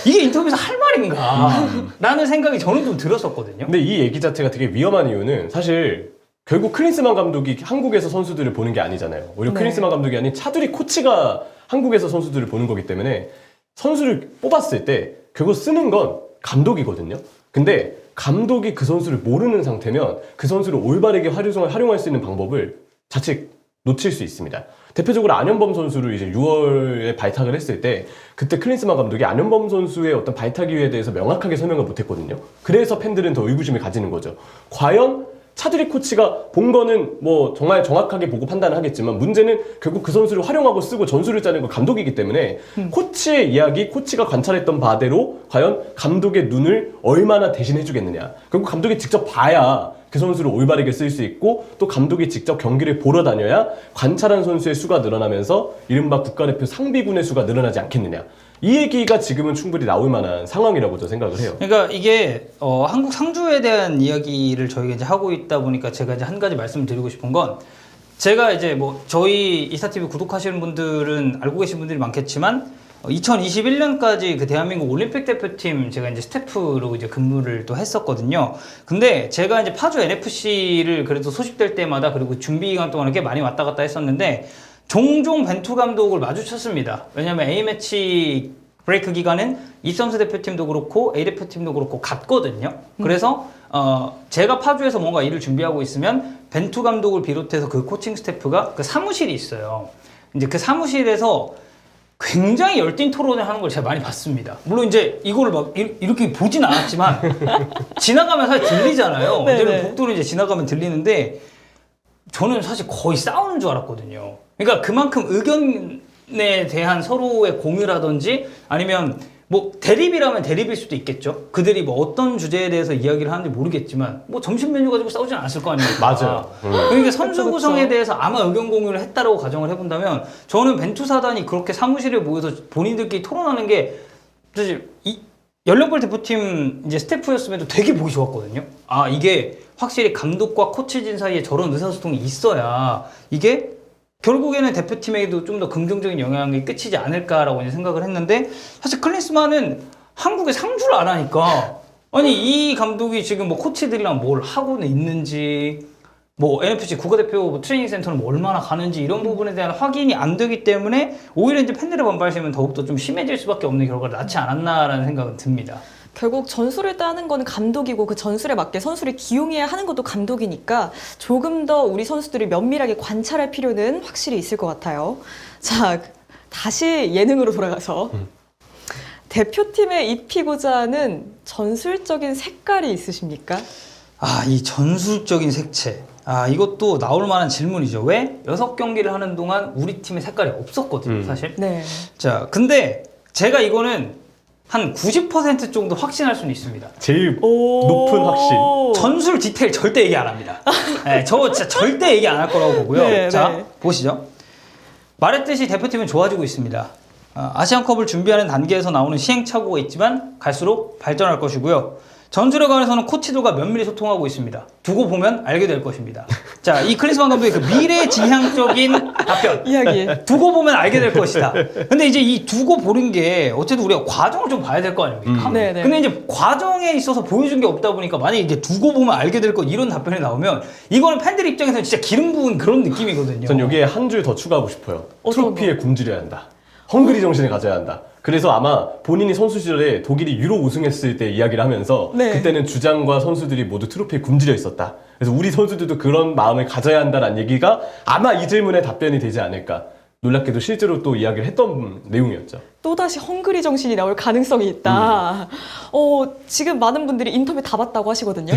이게 인터뷰에서 할 말인가 라는 생각이 저는 좀 들었었거든요. 근데 이 얘기 자체가 되게 위험한 이유는 사실 결국 클린스만 감독이 한국에서 선수들을 보는 게 아니잖아요. 오히려 네. 클린스만 감독이 아닌 차두리 코치가 한국에서 선수들을 보는 거기 때문에 선수를 뽑았을 때 결국 쓰는 건 감독이거든요. 근데 감독이 그 선수를 모르는 상태면 그 선수를 올바르게 활용할 수 있는 방법을 자칫 놓칠 수 있습니다. 대표적으로 안현범 선수를 이제 6월에 발탁을 했을 때 그때 클린스만 감독이 안현범 선수의 어떤 발탁 이유에 대해서 명확하게 설명을 못했거든요. 그래서 팬들은 더 의구심을 가지는 거죠. 과연 차두리 코치가 본 거는 뭐 정말 정확하게 보고 판단을 하겠지만 문제는 결국 그 선수를 활용하고 쓰고 전술을 짜는 건 감독이기 때문에 코치의 이야기, 코치가 관찰했던 바대로 과연 감독의 눈을 얼마나 대신해 주겠느냐. 결국 감독이 직접 봐야 그 선수를 올바르게 쓸 수 있고 또 감독이 직접 경기를 보러 다녀야 관찰한 선수의 수가 늘어나면서 이른바 국가대표 상비군의 수가 늘어나지 않겠느냐. 이 얘기가 지금은 충분히 나올 만한 상황이라고 저 생각을 해요. 그러니까 이게 한국 상주에 대한 이야기를 저희가 이제 하고 있다 보니까 제가 이제 한 가지 말씀을 드리고 싶은 건 제가 이제 뭐 저희 이스타TV 구독하시는 분들은 알고 계신 분들이 많겠지만 2021년까지 그 대한민국 올림픽 대표팀 제가 이제 스태프로 이제 근무를 또 했었거든요. 근데 제가 이제 파주 NFC를 그래도 소집될 때마다 그리고 준비 기간 동안 꽤 많이 왔다 갔다 했었는데 종종 벤투 감독을 마주쳤습니다. 왜냐면 A매치 브레이크 기간은 이선수 대표팀도 그렇고 A 대표팀도 그렇고 같거든요. 그래서 제가 파주에서 뭔가 일을 준비하고 있으면 벤투 감독을 비롯해서 그 코칭 스태프가 그 사무실이 있어요. 이제 그 사무실에서 굉장히 열띤 토론을 하는 걸 제가 많이 봤습니다. 물론 이제 이거를 막 이렇게 보진 않았지만 지나가면 사실 들리잖아요. 왜냐면 복도를 이제 지나가면 들리는데 저는 사실 거의 싸우는 줄 알았거든요. 그러니까 그만큼 의견에 대한 서로의 공유라든지 아니면 뭐 대립이라면 대립일 수도 있겠죠. 그들이 뭐 어떤 주제에 대해서 이야기를 하는지 모르겠지만 뭐 점심 메뉴 가지고 싸우진 않았을 거 아닙니까? 맞아요. 그러니까 선수 그쵸, 구성에 그쵸. 대해서 아마 의견 공유를 했다라고 가정을 해본다면 저는 벤투 사단이 그렇게 사무실에 모여서 본인들끼리 토론하는 게 사실 연령별 대표팀 이제 스태프였음에도 되게 보기 좋았거든요. 아 이게 확실히 감독과 코치진 사이에 저런 의사소통이 있어야 이게 결국에는 대표팀에게도 좀 더 긍정적인 영향이 끼치지 않을까라고 이제 생각을 했는데 사실 클린스만은 한국에 상주를 안 하니까 아니 이 감독이 지금 뭐 코치들이랑 뭘 하고는 있는지 뭐 NFC 국가대표 트레이닝 센터는 뭐 얼마나 가는지 이런 부분에 대한 확인이 안 되기 때문에 오히려 이제 팬들의 반발심은 더욱더 좀 심해질 수밖에 없는 결과를 낳지 않았나라는 생각은 듭니다. 결국 전술을 따는 건 감독이고 그 전술에 맞게 선수를 기용해야 하는 것도 감독이니까 조금 더 우리 선수들이 면밀하게 관찰할 필요는 확실히 있을 것 같아요. 자, 다시 예능으로 돌아가서 대표팀에 입히고자 하는 전술적인 색깔이 있으십니까? 아, 이 전술적인 색채. 아, 이것도 나올 만한 질문이죠. 왜? 6경기를 하는 동안 우리 팀의 색깔이 없었거든요, 사실. 네. 자, 근데 제가 이거는 한 90% 정도 확신할 수는 있습니다. 제일 높은 확신. 전술 디테일 절대 얘기 안 합니다. 네, 저 진짜 절대 얘기 안 할 거라고 보고요. 네, 자, 네. 보시죠. 말했듯이 대표팀은 좋아지고 있습니다. 아시안컵을 준비하는 단계에서 나오는 시행착오가 있지만 갈수록 발전할 것이고요. 전술에 관해서는 코치들과 면밀히 소통하고 있습니다. 두고 보면 알게 될 것입니다. 자, 이 클린스만 감독의 그 미래지향적인 답변. 이야기. 두고 보면 알게 될 것이다. 근데 이제 이 두고 보는 게 어쨌든 우리가 과정을 좀 봐야 될 거 아닙니까? 네네. 근데 이제 과정에 있어서 보여준 게 없다 보니까 만약에 이제 두고 보면 알게 될 것 이런 답변이 나오면 이거는 팬들 입장에서는 진짜 기름 부은 그런 느낌이거든요. 전 여기에 한 줄 더 추가하고 싶어요. 어떤 트로피에 굶주려야 한다. 헝그리 정신을 가져야 한다. 그래서 아마 본인이 선수 시절에 독일이 유로 우승했을 때 이야기를 하면서 네. 그때는 주장과 선수들이 모두 트로피에 굶주려 있었다. 그래서 우리 선수들도 그런 마음을 가져야 한다는 얘기가 아마 이 질문에 답변이 되지 않을까. 놀랍게도 실제로 또 이야기를 했던 내용이었죠. 또다시 헝그리 정신이 나올 가능성이 있다. 지금 많은 분들이 인터뷰 다 봤다고 하시거든요.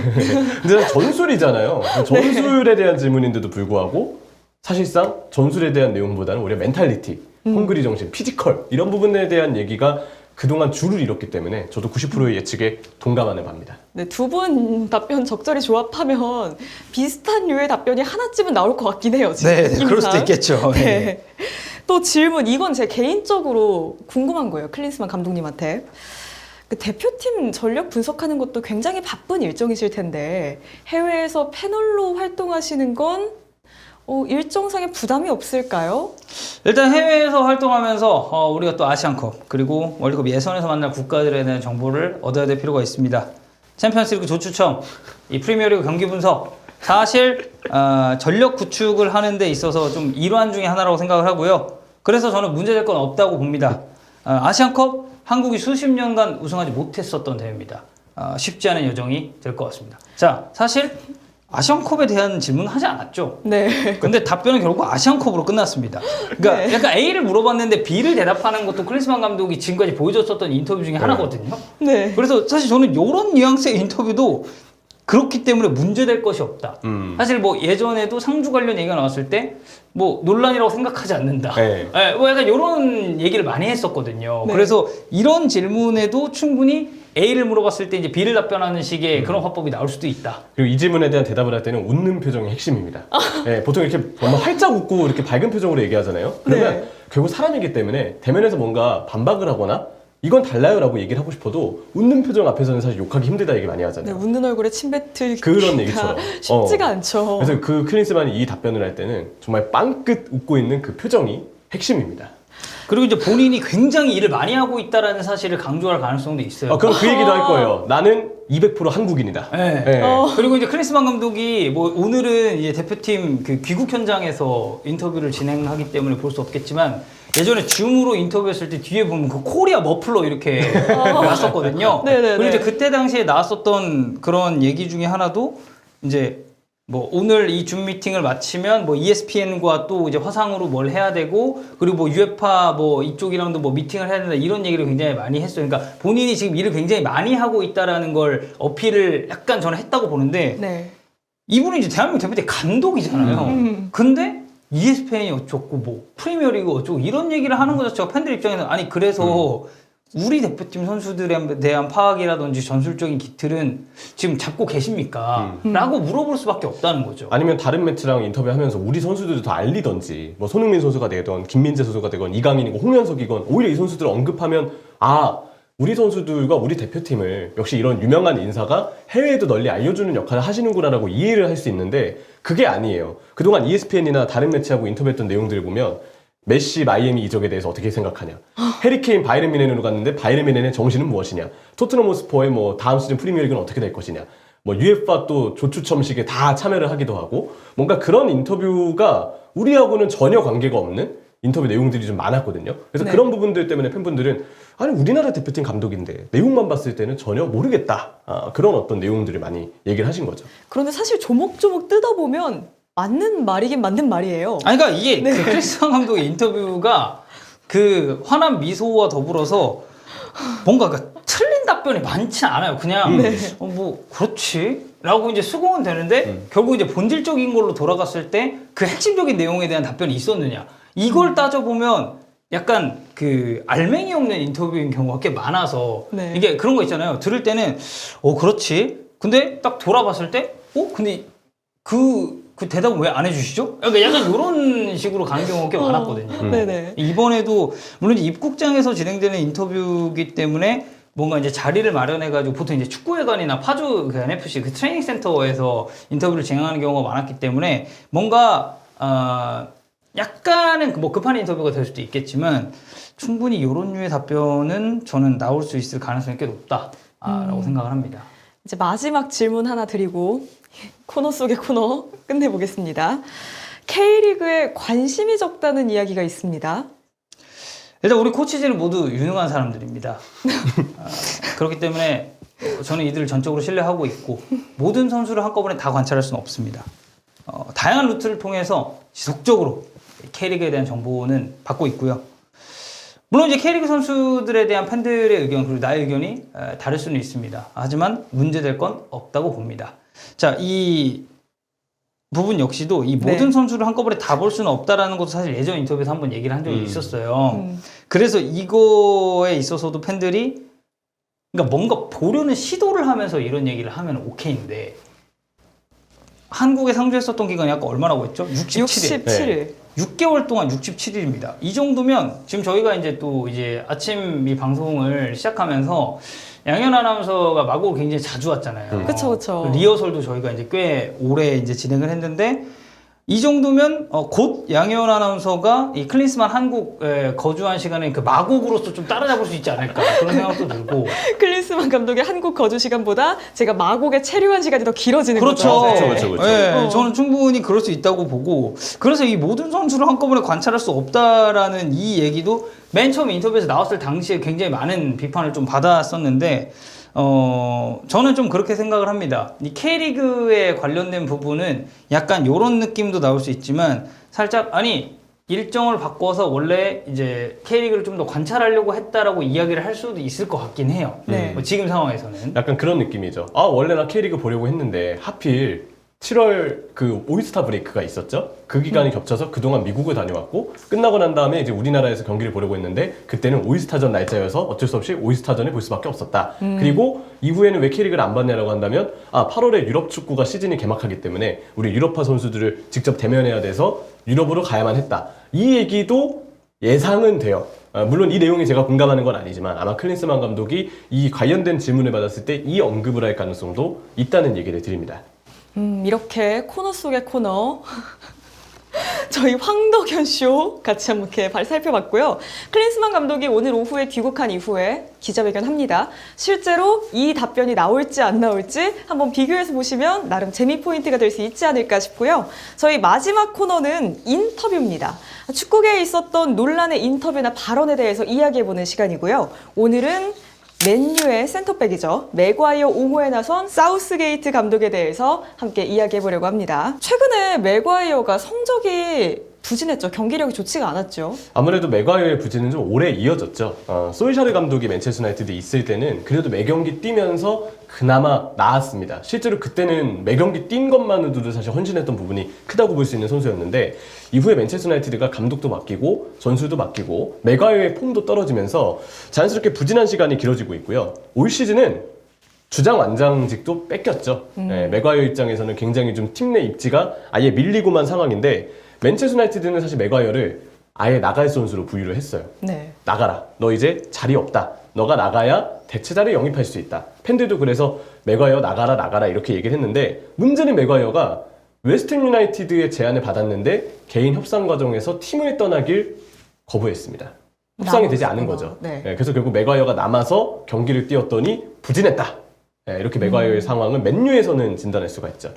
근데 전술이잖아요. 전술에 대한 질문인데도 불구하고 사실상 전술에 대한 내용보다는 오히려 멘탈리티, 헝그리 정신, 피지컬 이런 부분에 대한 얘기가 그동안 줄을 잃었기 때문에 저도 90%의 예측에 동감하는 바입니다. 네, 두 분 답변 적절히 조합하면 비슷한 류의 답변이 하나쯤은 나올 것 같긴 해요. 지금 네, 느낌상. 그럴 수도 있겠죠. 네. 또 질문, 이건 제 개인적으로 궁금한 거예요. 클린스만 감독님한테. 그 대표팀 전력 분석하는 것도 굉장히 바쁜 일정이실 텐데 해외에서 패널로 활동하시는 건 일정상의 부담이 없을까요? 일단 해외에서 활동하면서 우리가 또 아시안컵 그리고 월드컵 예선에서 만날 국가들에 대한 정보를 얻어야 될 필요가 있습니다. 챔피언스리그 조추첨, 이 프리미어리그 경기 분석 사실 전력 구축을 하는 데 있어서 좀 일환 중에 하나라고 생각을 하고요. 그래서 저는 문제될 건 없다고 봅니다. 아시안컵 한국이 수십 년간 우승하지 못했었던 대회입니다. 쉽지 않은 여정이 될 것 같습니다. 자, 사실 아시안컵에 대한 질문은 하지 않았죠. 네. 근데 답변은 결국 아시안컵으로 끝났습니다. 그러니까 네. 약간 A를 물어봤는데 B를 대답하는 것도 클린스만 감독이 지금까지 보여줬었던 인터뷰 중에 하나거든요. 네. 그래서 사실 저는 이런 뉘앙스의 인터뷰도 그렇기 때문에 문제될 것이 없다. 사실 뭐 예전에도 상주 관련 얘기가 나왔을 때 뭐 논란이라고 생각하지 않는다. 네. 네, 뭐 약간 이런 얘기를 많이 했었거든요. 네. 그래서 이런 질문에도 충분히 A를 물어봤을 때 이제 B를 답변하는 식의 그런 화법이 나올 수도 있다. 그리고 이 질문에 대한 대답을 할 때는 웃는 표정이 핵심입니다. 네, 보통 이렇게 정말 활짝 웃고 이렇게 밝은 표정으로 얘기하잖아요. 그러면 네. 결국 사람이기 때문에 대면에서 뭔가 반박을 하거나 이건 달라요라고 얘기를 하고 싶어도 웃는 표정 앞에서는 사실 욕하기 힘들다 얘기 많이 네, 하잖아요. 웃는 얼굴에 침 뱉을 그런 얘기처럼. 쉽지가 않죠. 그래서 그 클린스만이 이 답변을 할 때는 정말 빵끝 웃고 있는 그 표정이 핵심입니다. 그리고 이제 본인이 굉장히 일을 많이 하고 있다라는 사실을 강조할 가능성도 있어요. 그럼 그 얘기도 할 거예요. 나는 200% 한국인이다. 네. 네. 그리고 이제 클린스만 감독이 뭐 오늘은 이제 대표팀 그 귀국 현장에서 인터뷰를 진행하기 때문에 볼 수 없겠지만 예전에 줌으로 인터뷰했을 때 뒤에 보면 그 코리아 머플러 이렇게 나왔었거든요. 네네네. 그리고 이제 그때 당시에 나왔었던 그런 얘기 중에 하나도 이제 뭐 오늘 이 줌 미팅을 마치면 뭐 ESPN과 또 이제 화상으로 뭘 해야 되고 그리고 뭐 UEFA 뭐 이쪽이랑도 뭐 미팅을 해야 된다 이런 얘기를 굉장히 많이 했어요. 그러니까 본인이 지금 일을 굉장히 많이 하고 있다라는 걸 어필을 약간 저는 했다고 보는데 네. 이분이 이제 대한민국 대표팀 감독이잖아요. 근데 ESPN이 어쩌고 뭐 프리미어리그 어쩌고 이런 얘기를 하는 것 자체가 팬들 입장에서 아니 그래서 우리 대표팀 선수들에 대한 파악이라든지 전술적인 기틀은 지금 잡고 계십니까? 라고 물어볼 수밖에 없다는 거죠. 아니면 다른 매체랑 인터뷰하면서 우리 선수들도 더 알리던지 뭐 손흥민 선수가 되건 김민재 선수가 되건 이강인이고 홍현석이건 오히려 이 선수들을 언급하면 우리 선수들과 우리 대표팀을 역시 이런 유명한 인사가 해외에도 널리 알려주는 역할을 하시는구나라고 이해를 할 수 있는데 그게 아니에요. 그동안 ESPN이나 다른 매체하고 인터뷰했던 내용들을 보면 메시 마이애미 이적에 대해서 어떻게 생각하냐. 해리케인 바이에른 뮌헨으로 갔는데 바이에른 뮌헨의 정신은 무엇이냐. 토트넘 호스퍼의 뭐 다음 시즌 프리미어리그는 어떻게 될 것이냐. 뭐 UEFA 또 조추첨식에 다 참여를 하기도 하고 뭔가 그런 인터뷰가 우리하고는 전혀 관계가 없는 인터뷰 내용들이 좀 많았거든요. 그래서 네. 그런 부분들 때문에 팬분들은 아니 우리나라 대표팀 감독인데 내용만 봤을 때는 전혀 모르겠다. 그런 어떤 내용들을 많이 얘기를 하신 거죠. 그런데 사실 조목조목 뜯어보면 맞는 말이긴 맞는 말이에요. 아니 그러니까 이게 그 클린스만 감독의 인터뷰가 그 환한 미소와 더불어서 뭔가 그 틀린 답변이 많지 않아요. 그냥 뭐 그렇지 라고 이제 수긍은 되는데 결국 이제 본질적인 걸로 돌아갔을 때 그 핵심적인 내용에 대한 답변이 있었느냐 이걸 따져보면 약간 그 알맹이 없는 인터뷰인 경우가 꽤 많아서 네. 이게 그런 거 있잖아요. 들을 때는 그렇지 근데 딱 돌아봤을 때 근데 그 대답은 왜 안 해주시죠? 약간 이런 식으로 가는 경우가 꽤 많았거든요. 네네. 이번에도 물론 이제 입국장에서 진행되는 인터뷰이기 때문에 뭔가 이제 자리를 마련해가지고 보통 이제 축구회관이나 파주 그 NFC 그 트레이닝 센터에서 인터뷰를 진행하는 경우가 많았기 때문에 뭔가 약간은 뭐 급한 인터뷰가 될 수도 있겠지만 충분히 이런 류의 답변은 저는 나올 수 있을 가능성이 꽤 높다라고 생각을 합니다. 이제 마지막 질문 하나 드리고 코너 속의 코너 끝내보겠습니다. K리그에 관심이 적다는 이야기가 있습니다. 일단 우리 코치진은 모두 유능한 사람들입니다. 그렇기 때문에 저는 이들을 전적으로 신뢰하고 있고 모든 선수를 한꺼번에 다 관찰할 수는 없습니다. 다양한 루트를 통해서 지속적으로 K리그에 대한 정보는 받고 있고요. 물론 이제 K리그 선수들에 대한 팬들의 의견 그리고 나의 의견이 다를 수는 있습니다. 하지만 문제될 건 없다고 봅니다. 자, 이 부분 역시도 이 모든 네. 선수를 한꺼번에 다 볼 수는 없다라는 것도 사실 예전 인터뷰에서 한번 얘기를 한 적이 있었어요. 그래서 이거에 있어서도 팬들이 그러니까 뭔가 보려는 시도를 하면서 이런 얘기를 하면 오케이인데 한국에 상주했었던 기간이 아까 얼마라고 했죠? 67일. 67일. 6개월 동안 67일입니다. 이 정도면 지금 저희가 이제 또 이제 아침 이 방송을 시작하면서 양현 아나운서가 마곡을 굉장히 자주 왔잖아요. 그쵸. 리허설도 저희가 이제 꽤 오래 이제 진행을 했는데 이 정도면 곧 양현 아나운서가 이 클린스만 한국에 거주한 시간에 그 마곡으로서 좀 따라잡을 수 있지 않을까 그런 생각도 들고. 클린스만 감독의 한국 거주 시간보다 제가 마곡에 체류한 시간이 더 길어지는 그렇죠. 거죠. 그렇죠. 네, 저는 충분히 그럴 수 있다고 보고 그래서 이 모든 선수를 한꺼번에 관찰할 수 없다라는 이 얘기도 맨 처음 인터뷰에서 나왔을 당시에 굉장히 많은 비판을 좀 받았었는데 저는 좀 그렇게 생각을 합니다. 이 K리그에 관련된 부분은 약간 요런 느낌도 나올 수 있지만 살짝 아니 일정을 바꿔서 원래 이제 K리그를 좀 더 관찰하려고 했다라고 이야기를 할 수도 있을 것 같긴 해요. 네. 지금 상황에서는. 약간 그런 느낌이죠. 아, 원래 나 K리그 보려고 했는데 하필 7월 그 오이스타 브레이크가 있었죠. 그 기간이 겹쳐서 그동안 미국을 다녀왔고 끝나고 난 다음에 이제 우리나라에서 경기를 보려고 했는데 그때는 오이스타전 날짜여서 어쩔 수 없이 오이스타전을 볼 수밖에 없었다. 그리고 이후에는 왜 K리그를 안 봤냐라고 한다면 8월에 유럽 축구가 시즌이 개막하기 때문에 우리 유럽파 선수들을 직접 대면해야 돼서 유럽으로 가야만 했다. 이 얘기도 예상은 돼요. 물론 이 내용이 제가 공감하는 건 아니지만 아마 클린스만 감독이 이 관련된 질문을 받았을 때 이 언급을 할 가능성도 있다는 얘기를 드립니다. 이렇게 코너 속의 코너 저희 황덕현 쇼 같이 한번 이렇게 살펴봤고요. 클린스만 감독이 오늘 오후에 귀국한 이후에 기자회견 합니다. 실제로 이 답변이 나올지 안 나올지 한번 비교해서 보시면 나름 재미 포인트가 될 수 있지 않을까 싶고요. 저희 마지막 코너는 인터뷰입니다. 축구계에 있었던 논란의 인터뷰나 발언에 대해서 이야기해보는 시간이고요. 오늘은 맨유의 센터백이죠. 맥과이어 옹호에 나선 사우스게이트 감독에 대해서 함께 이야기해보려고 합니다. 최근에 맥과이어가 성적이 부진했죠. 경기력이 좋지가 않았죠. 아무래도 맥과이어의 부진은 좀 오래 이어졌죠. 솔샤르 감독이 맨체스터 유나이티드에 있을 때는 그래도 매 경기 뛰면서 그나마 나았습니다. 실제로 그때는 매 경기 뛴 것만으로도 사실 헌신했던 부분이 크다고 볼 수 있는 선수였는데 이후에 맨체스터 유나이티드가 감독도 바뀌고 전술도 바뀌고 맥과이어의 폼도 떨어지면서 자연스럽게 부진한 시간이 길어지고 있고요. 올 시즌은 주장 완장직도 뺏겼죠. 네, 맥과이어 입장에서는 굉장히 좀 팀 내 입지가 아예 밀리고만 상황인데 맨체스터 유나이티드는 사실 맥과이어를 아예 나갈 선수로 부유를 했어요. 네. 나가라. 너 이제 자리 없다. 너가 나가야 대체 자리에 영입할 수 있다. 팬들도 그래서 맥과이어 나가라 이렇게 얘기를 했는데 문제는 맥과이어가 웨스트햄 유나이티드의 제안을 받았는데 개인 협상 과정에서 팀을 떠나길 거부했습니다. 협상이 되지 않은 거죠. 네. 그래서 결국 맥과이어가 남아서 경기를 뛰었더니 부진했다. 이렇게 맥과이어의 상황은 맨유에서는 진단할 수가 있죠.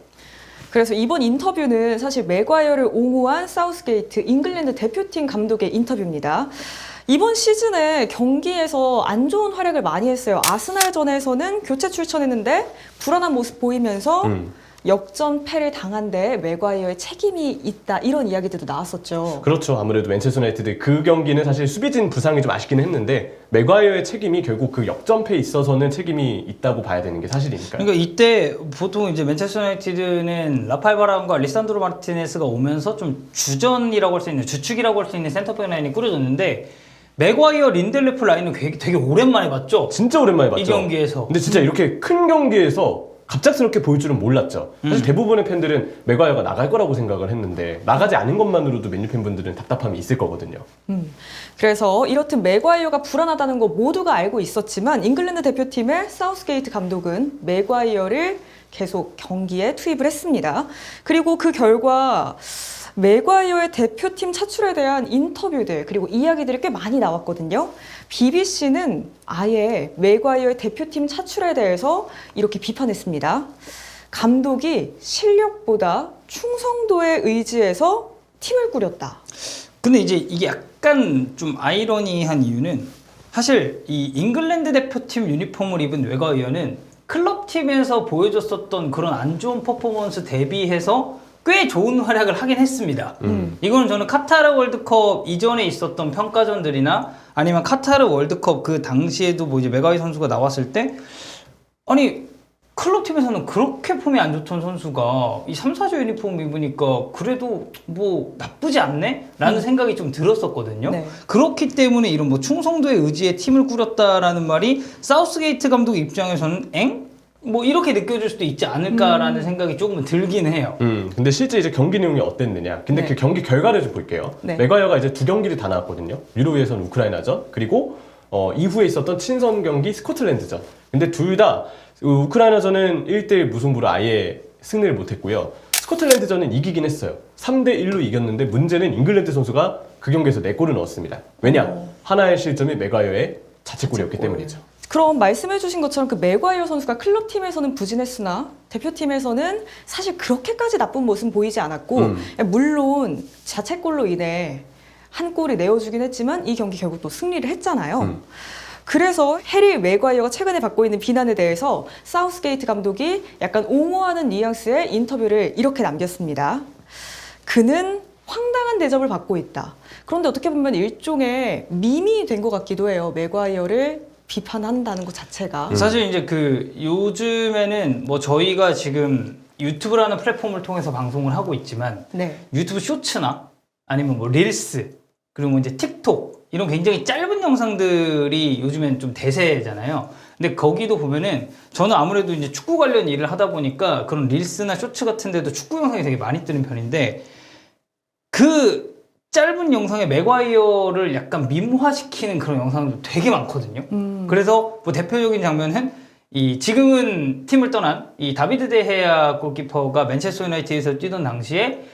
그래서 이번 인터뷰는 사실 맥과이어를 옹호한 사우스게이트 잉글랜드 대표팀 감독의 인터뷰입니다. 이번 시즌에 경기에서 안 좋은 활약을 많이 했어요. 아스날전에서는 교체 출전했는데 불안한 모습 보이면서 역전패를 당한 데 맥과이어의 책임이 있다 이런 이야기들도 나왔었죠. 그렇죠. 아무래도 맨체스터 유나이티드 그 경기는 사실 수비진 부상이 좀 아쉽기는 했는데 맥과이어의 책임이 결국 그 역전패에 있어서는 책임이 있다고 봐야 되는 게 사실이니까요. 그러니까 이때 보통 이제 맨체스터 유나이티드는 라파엘 바람과 리산드로 마르티네스가 오면서 좀 주전이라고 할 수 있는 주축이라고 할 수 있는 센터백 라인이 꾸려졌는데 맥과이어 린델레프 라인은 되게 오랜만에 봤죠. 진짜 오랜만에 봤죠. 이 경기에서. 근데 진짜 이렇게 큰 경기에서 갑작스럽게 보일 줄은 몰랐죠. 사실 대부분의 팬들은 맥과이어가 나갈 거라고 생각을 했는데 나가지 않은 것만으로도 맨유 팬분들은 답답함이 있을 거거든요. 그래서 이렇듯 맥과이어가 불안하다는 거 모두가 알고 있었지만 잉글랜드 대표팀의 사우스게이트 감독은 맥과이어를 계속 경기에 투입을 했습니다. 그리고 그 결과 맥과이어의 대표팀 차출에 대한 인터뷰들 그리고 이야기들이 꽤 많이 나왔거든요. BBC는 아예 맥과이어의 대표팀 차출에 대해서 이렇게 비판했습니다. 감독이 실력보다 충성도에 의지해서 팀을 꾸렸다. 근데 이제 이게 약간 좀 아이러니한 이유는 사실 이 잉글랜드 대표팀 유니폼을 입은 맥과이어는 클럽팀에서 보여줬었던 그런 안 좋은 퍼포먼스 대비해서 꽤 좋은 활약을 하긴 했습니다. 이거는 저는 카타르 월드컵 이전에 있었던 평가전들이나 아니면 카타르 월드컵 그 당시에도 뭐 이제 맥과이어 선수가 나왔을 때 아니 클럽팀에서는 그렇게 폼이 안 좋던 선수가 이 3, 4조 유니폼 입으니까 그래도 뭐 나쁘지 않네? 라는 생각이 좀 들었었거든요. 네. 그렇기 때문에 이런 뭐 충성도에 의지해 팀을 꾸렸다라는 말이 사우스게이트 감독 입장에서는 엥? 뭐 이렇게 느껴질 수도 있지 않을까라는 생각이 조금은 들긴 해요. 근데 실제 이제 경기 내용이 어땠느냐. 근데 네. 그 경기 결과를 좀 볼게요. 네. 맥과이어가 이제 2경기를 다 나왔거든요. 유로에서는 우크라이나전, 그리고 이후에 있었던 친선 경기 스코틀랜드전. 근데 둘 다 우크라이나전은 1대1 무승부로 아예 승리를 못했고요. 스코틀랜드전은 이기긴 했어요. 3대1로 이겼는데 문제는 잉글랜드 선수가 그 경기에서 4골을 넣었습니다. 왜냐? 하나의 실점이 맥과이어의 자책골이었기 때문이죠. 그럼 말씀해주신 것처럼 그 맥과이어 선수가 클럽팀에서는 부진했으나 대표팀에서는 사실 그렇게까지 나쁜 모습은 보이지 않았고 물론 자책골로 인해 한 골을 내어주긴 했지만 이 경기 결국 또 승리를 했잖아요. 그래서 해리 맥과이어가 최근에 받고 있는 비난에 대해서 사우스게이트 감독이 약간 옹호하는 뉘앙스의 인터뷰를 이렇게 남겼습니다. 그는 황당한 대접을 받고 있다. 그런데 어떻게 보면 일종의 밈이 된 것 같기도 해요. 맥과이어를 비판한다는 것 자체가. 사실 이제 그 요즘에는 뭐 저희가 지금 유튜브라는 플랫폼을 통해서 방송을 하고 있지만 네. 유튜브 쇼츠나 아니면 뭐 릴스 그리고 이제 틱톡 이런 굉장히 짧은 영상들이 요즘엔 좀 대세잖아요. 근데 거기도 보면은 저는 아무래도 이제 축구 관련 일을 하다 보니까 그런 릴스나 쇼츠 같은 데도 축구 영상이 되게 많이 뜨는 편인데 그 짧은 영상에 맥과이어를 약간 밈화시키는 그런 영상도 되게 많거든요. 그래서 뭐 대표적인 장면은 이 지금은 팀을 떠난 이 다비드 데헤아 골키퍼가 맨체스터 유나이티드에서 뛰던 당시에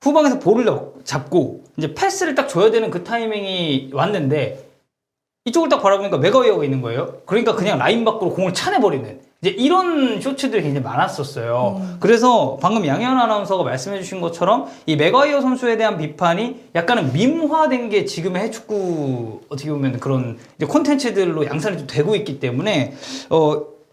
후방에서 볼을 잡고 이제 패스를 딱 줘야 되는 그 타이밍이 왔는데 이쪽을 딱 바라보니까 맥과이어가 있는 거예요. 그러니까 그냥 라인 밖으로 공을 차내버리는 이제 이런 쇼츠들이 굉장히 많았었어요. 그래서 방금 양현 아나운서가 말씀해주신 것처럼 이 맥과이어 선수에 대한 비판이 약간은 밈화된 게 지금의 해축구 어떻게 보면 그런 이제 콘텐츠들로 양산이 좀 되고 있기 때문에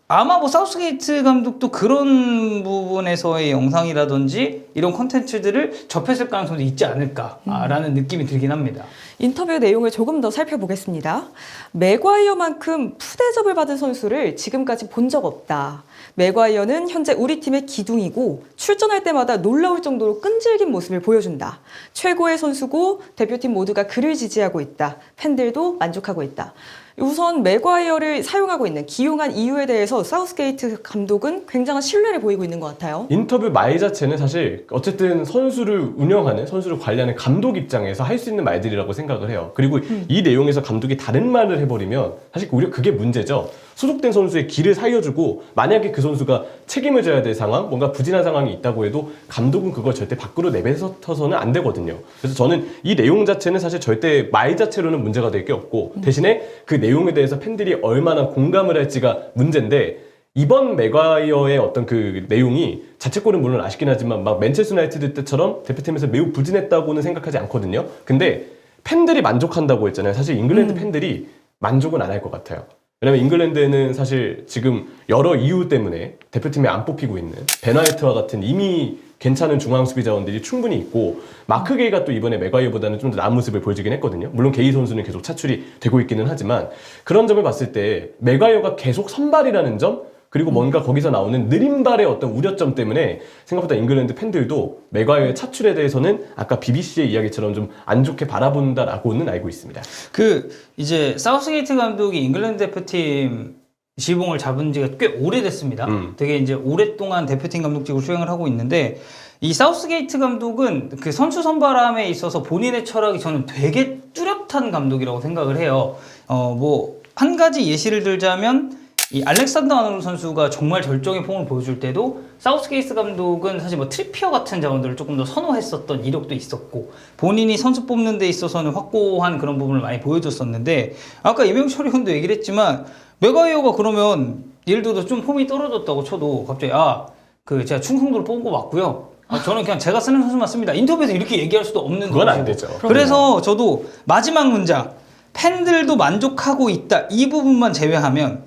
아마 뭐 사우스게이트 감독도 그런 부분에서의 영상이라든지 이런 콘텐츠들을 접했을 가능성도 있지 않을까라는 느낌이 들긴 합니다. 인터뷰 내용을 조금 더 살펴보겠습니다. 맥과이어만큼 푸대접을 받은 선수를 지금까지 본 적 없다. 맥과이어는 현재 우리 팀의 기둥이고 출전할 때마다 놀라울 정도로 끈질긴 모습을 보여준다. 최고의 선수고 대표팀 모두가 그를 지지하고 있다. 팬들도 만족하고 있다. 우선 맥과이어를 사용하고 있는 기용한 이유에 대해서 사우스게이트 감독은 굉장한 신뢰를 보이고 있는 것 같아요. 인터뷰 말 자체는 사실 어쨌든 선수를 운영하는, 선수를 관리하는 감독 입장에서 할 수 있는 말들이라고 생각을 해요. 그리고 이 내용에서 감독이 다른 말을 해버리면 사실 오히려 그게 문제죠. 소속된 선수의 길을 살려주고 만약에 그 선수가 책임을 져야 될 상황, 뭔가 부진한 상황이 있다고 해도 감독은 그걸 절대 밖으로 내뱉어서는 안 되거든요. 그래서 저는 이 내용 자체는 사실 절대 말 자체로는 문제가 될 게 없고 대신에 그 내용에 대해서 팬들이 얼마나 공감을 할지가 문제인데 이번 맥과이어의 어떤 그 내용이 자책골은 물론 아쉽긴 하지만 막 맨체스터 유나이티드 때처럼 대표팀에서 매우 부진했다고는 생각하지 않거든요. 근데 팬들이 만족한다고 했잖아요. 사실 잉글랜드 팬들이 만족은 안 할 것 같아요. 왜냐면 잉글랜드는 사실 지금 여러 이유 때문에 대표팀에 안 뽑히고 있는 벤 화이트와 같은 이미 괜찮은 중앙 수비 자원들이 충분히 있고 마크 게이가 또 이번에 맥과이어보다는 좀 더 나은 모습을 보여주긴 했거든요. 물론 게이 선수는 계속 차출이 되고 있기는 하지만 그런 점을 봤을 때 맥과이어가 계속 선발이라는 점 그리고 뭔가 거기서 나오는 느림발의 어떤 우려점 때문에 생각보다 잉글랜드 팬들도 맥과이어의 차출에 대해서는 아까 BBC의 이야기처럼 좀 안 좋게 바라본다라고는 알고 있습니다. 그 이제 사우스게이트 감독이 잉글랜드 대표팀 지휘봉을 잡은 지가 꽤 오래됐습니다. 되게 이제 오랫동안 대표팀 감독직을 수행을 하고 있는데 이 사우스게이트 감독은 그 선수 선발함에 있어서 본인의 철학이 저는 되게 뚜렷한 감독이라고 생각을 해요. 뭐 한 가지 예시를 들자면 이 알렉산더 아놀드 선수가 정말 절정의 폼을 보여줄 때도 사우스게이트 감독은 사실 뭐 트리피어 같은 자원들을 조금 더 선호했었던 이력도 있었고 본인이 선수 뽑는 데 있어서는 확고한 그런 부분을 많이 보여줬었는데 아까 이명철 의원도 얘기를 했지만 맥과이어가 그러면 예를 들어서 좀 폼이 떨어졌다고 쳐도 갑자기 그 제가 충성도를 뽑은 거 맞고요. 저는 그냥 제가 쓰는 선수만 씁니다. 인터뷰에서 이렇게 얘기할 수도 없는 그건 것이고. 안 되죠. 그래서 저도 마지막 문장 팬들도 만족하고 있다 이 부분만 제외하면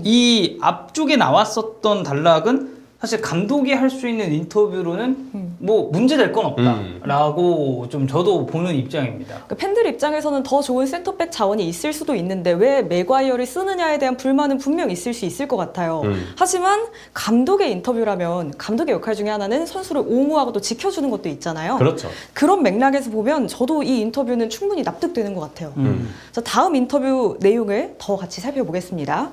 이 앞쪽에 나왔었던 단락은 사실 감독이 할 수 있는 인터뷰로는 뭐 문제될 건 없다라고 좀 저도 보는 입장입니다. 그 팬들 입장에서는 더 좋은 센터백 자원이 있을 수도 있는데 왜 맥과이어를 쓰느냐에 대한 불만은 분명 있을 수 있을 것 같아요. 하지만 감독의 인터뷰라면 감독의 역할 중에 하나는 선수를 옹호하고 또 지켜주는 것도 있잖아요. 그렇죠. 그런 맥락에서 보면 저도 이 인터뷰는 충분히 납득되는 것 같아요. 자, 다음 인터뷰 내용을 더 같이 살펴보겠습니다.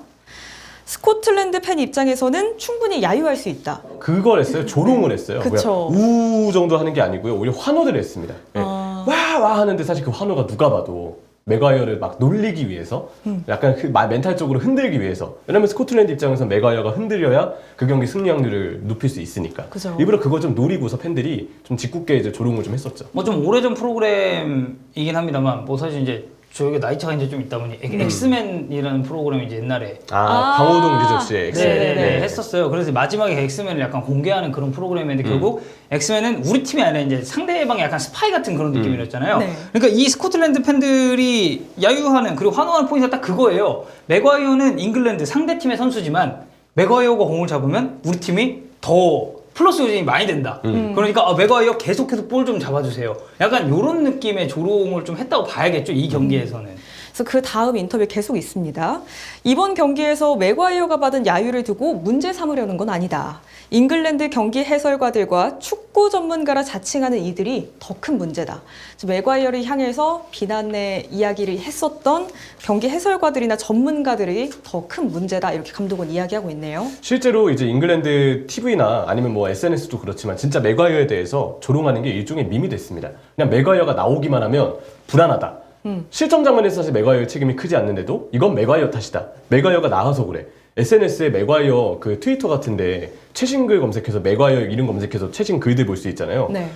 스코틀랜드 팬 입장에서는 충분히 야유할 수 있다. 그걸 했어요. 조롱을 했어요. 그쵸. 우 정도 하는 게 아니고요. 오히려 환호를 했습니다. 네. 와 하는데 사실 그 환호가 누가 봐도 맥과이어를 막 놀리기 위해서 약간 그 멘탈적으로 흔들기 위해서. 왜냐면 스코틀랜드 입장에서 맥과이어가 흔들려야 그 경기 승리 확률을 높일 수 있으니까. 그죠. 일부러 그걸 좀 노리고서 팬들이 좀 짓궂게 이제 조롱을 좀 했었죠. 뭐 좀 오래전 프로그램이긴 합니다만 뭐 사실 이제 저희가 나이 차가 이제 좀 있다 보니 엑스맨이라는 프로그램이 이제 옛날에 강호동 리조씨의 엑스맨. 네, 했었어요. 그래서 마지막에 엑스맨을 약간 공개하는 그런 프로그램인데 결국 엑스맨은 우리 팀이 아니라 이제 상대방의 약간 스파이 같은 그런 느낌이었잖아요. 네. 그러니까 이 스코틀랜드 팬들이 야유하는 그리고 환호하는 포인트가 딱 그거예요. 맥과이어는 잉글랜드 상대팀의 선수지만 맥과이어가 공을 잡으면 우리 팀이 더 플러스 요인이 많이 된다. 그러니까 맥과이어 계속해서 볼 좀 잡아주세요. 약간 이런 느낌의 조롱을 좀 했다고 봐야겠죠. 이 경기에서는. 그래서 그 다음 인터뷰 계속 있습니다. 이번 경기에서 맥과이어가 받은 야유를 두고 문제 삼으려는 건 아니다. 잉글랜드 경기 해설가들과 축구 전문가라 자칭하는 이들이 더 큰 문제다. 맥과이어를 향해서 비난의 이야기를 했었던 경기 해설가들이나 전문가들이 더 큰 문제다. 이렇게 감독은 이야기하고 있네요. 실제로 이제 잉글랜드 TV나 아니면 뭐 SNS도 그렇지만 진짜 맥과이어에 대해서 조롱하는 게 일종의 밈이 됐습니다. 그냥 맥과이어가 나오기만 하면 불안하다. 실점 장면에서 사실 맥과이어의 책임이 크지 않는데도 이건 맥과이어 탓이다. 맥과이어가 나와서 그래. SNS에 맥과이어 그 트위터 같은데 최신 글 검색해서 맥과이어 이름 검색해서 최신 글들 볼 수 있잖아요. 네.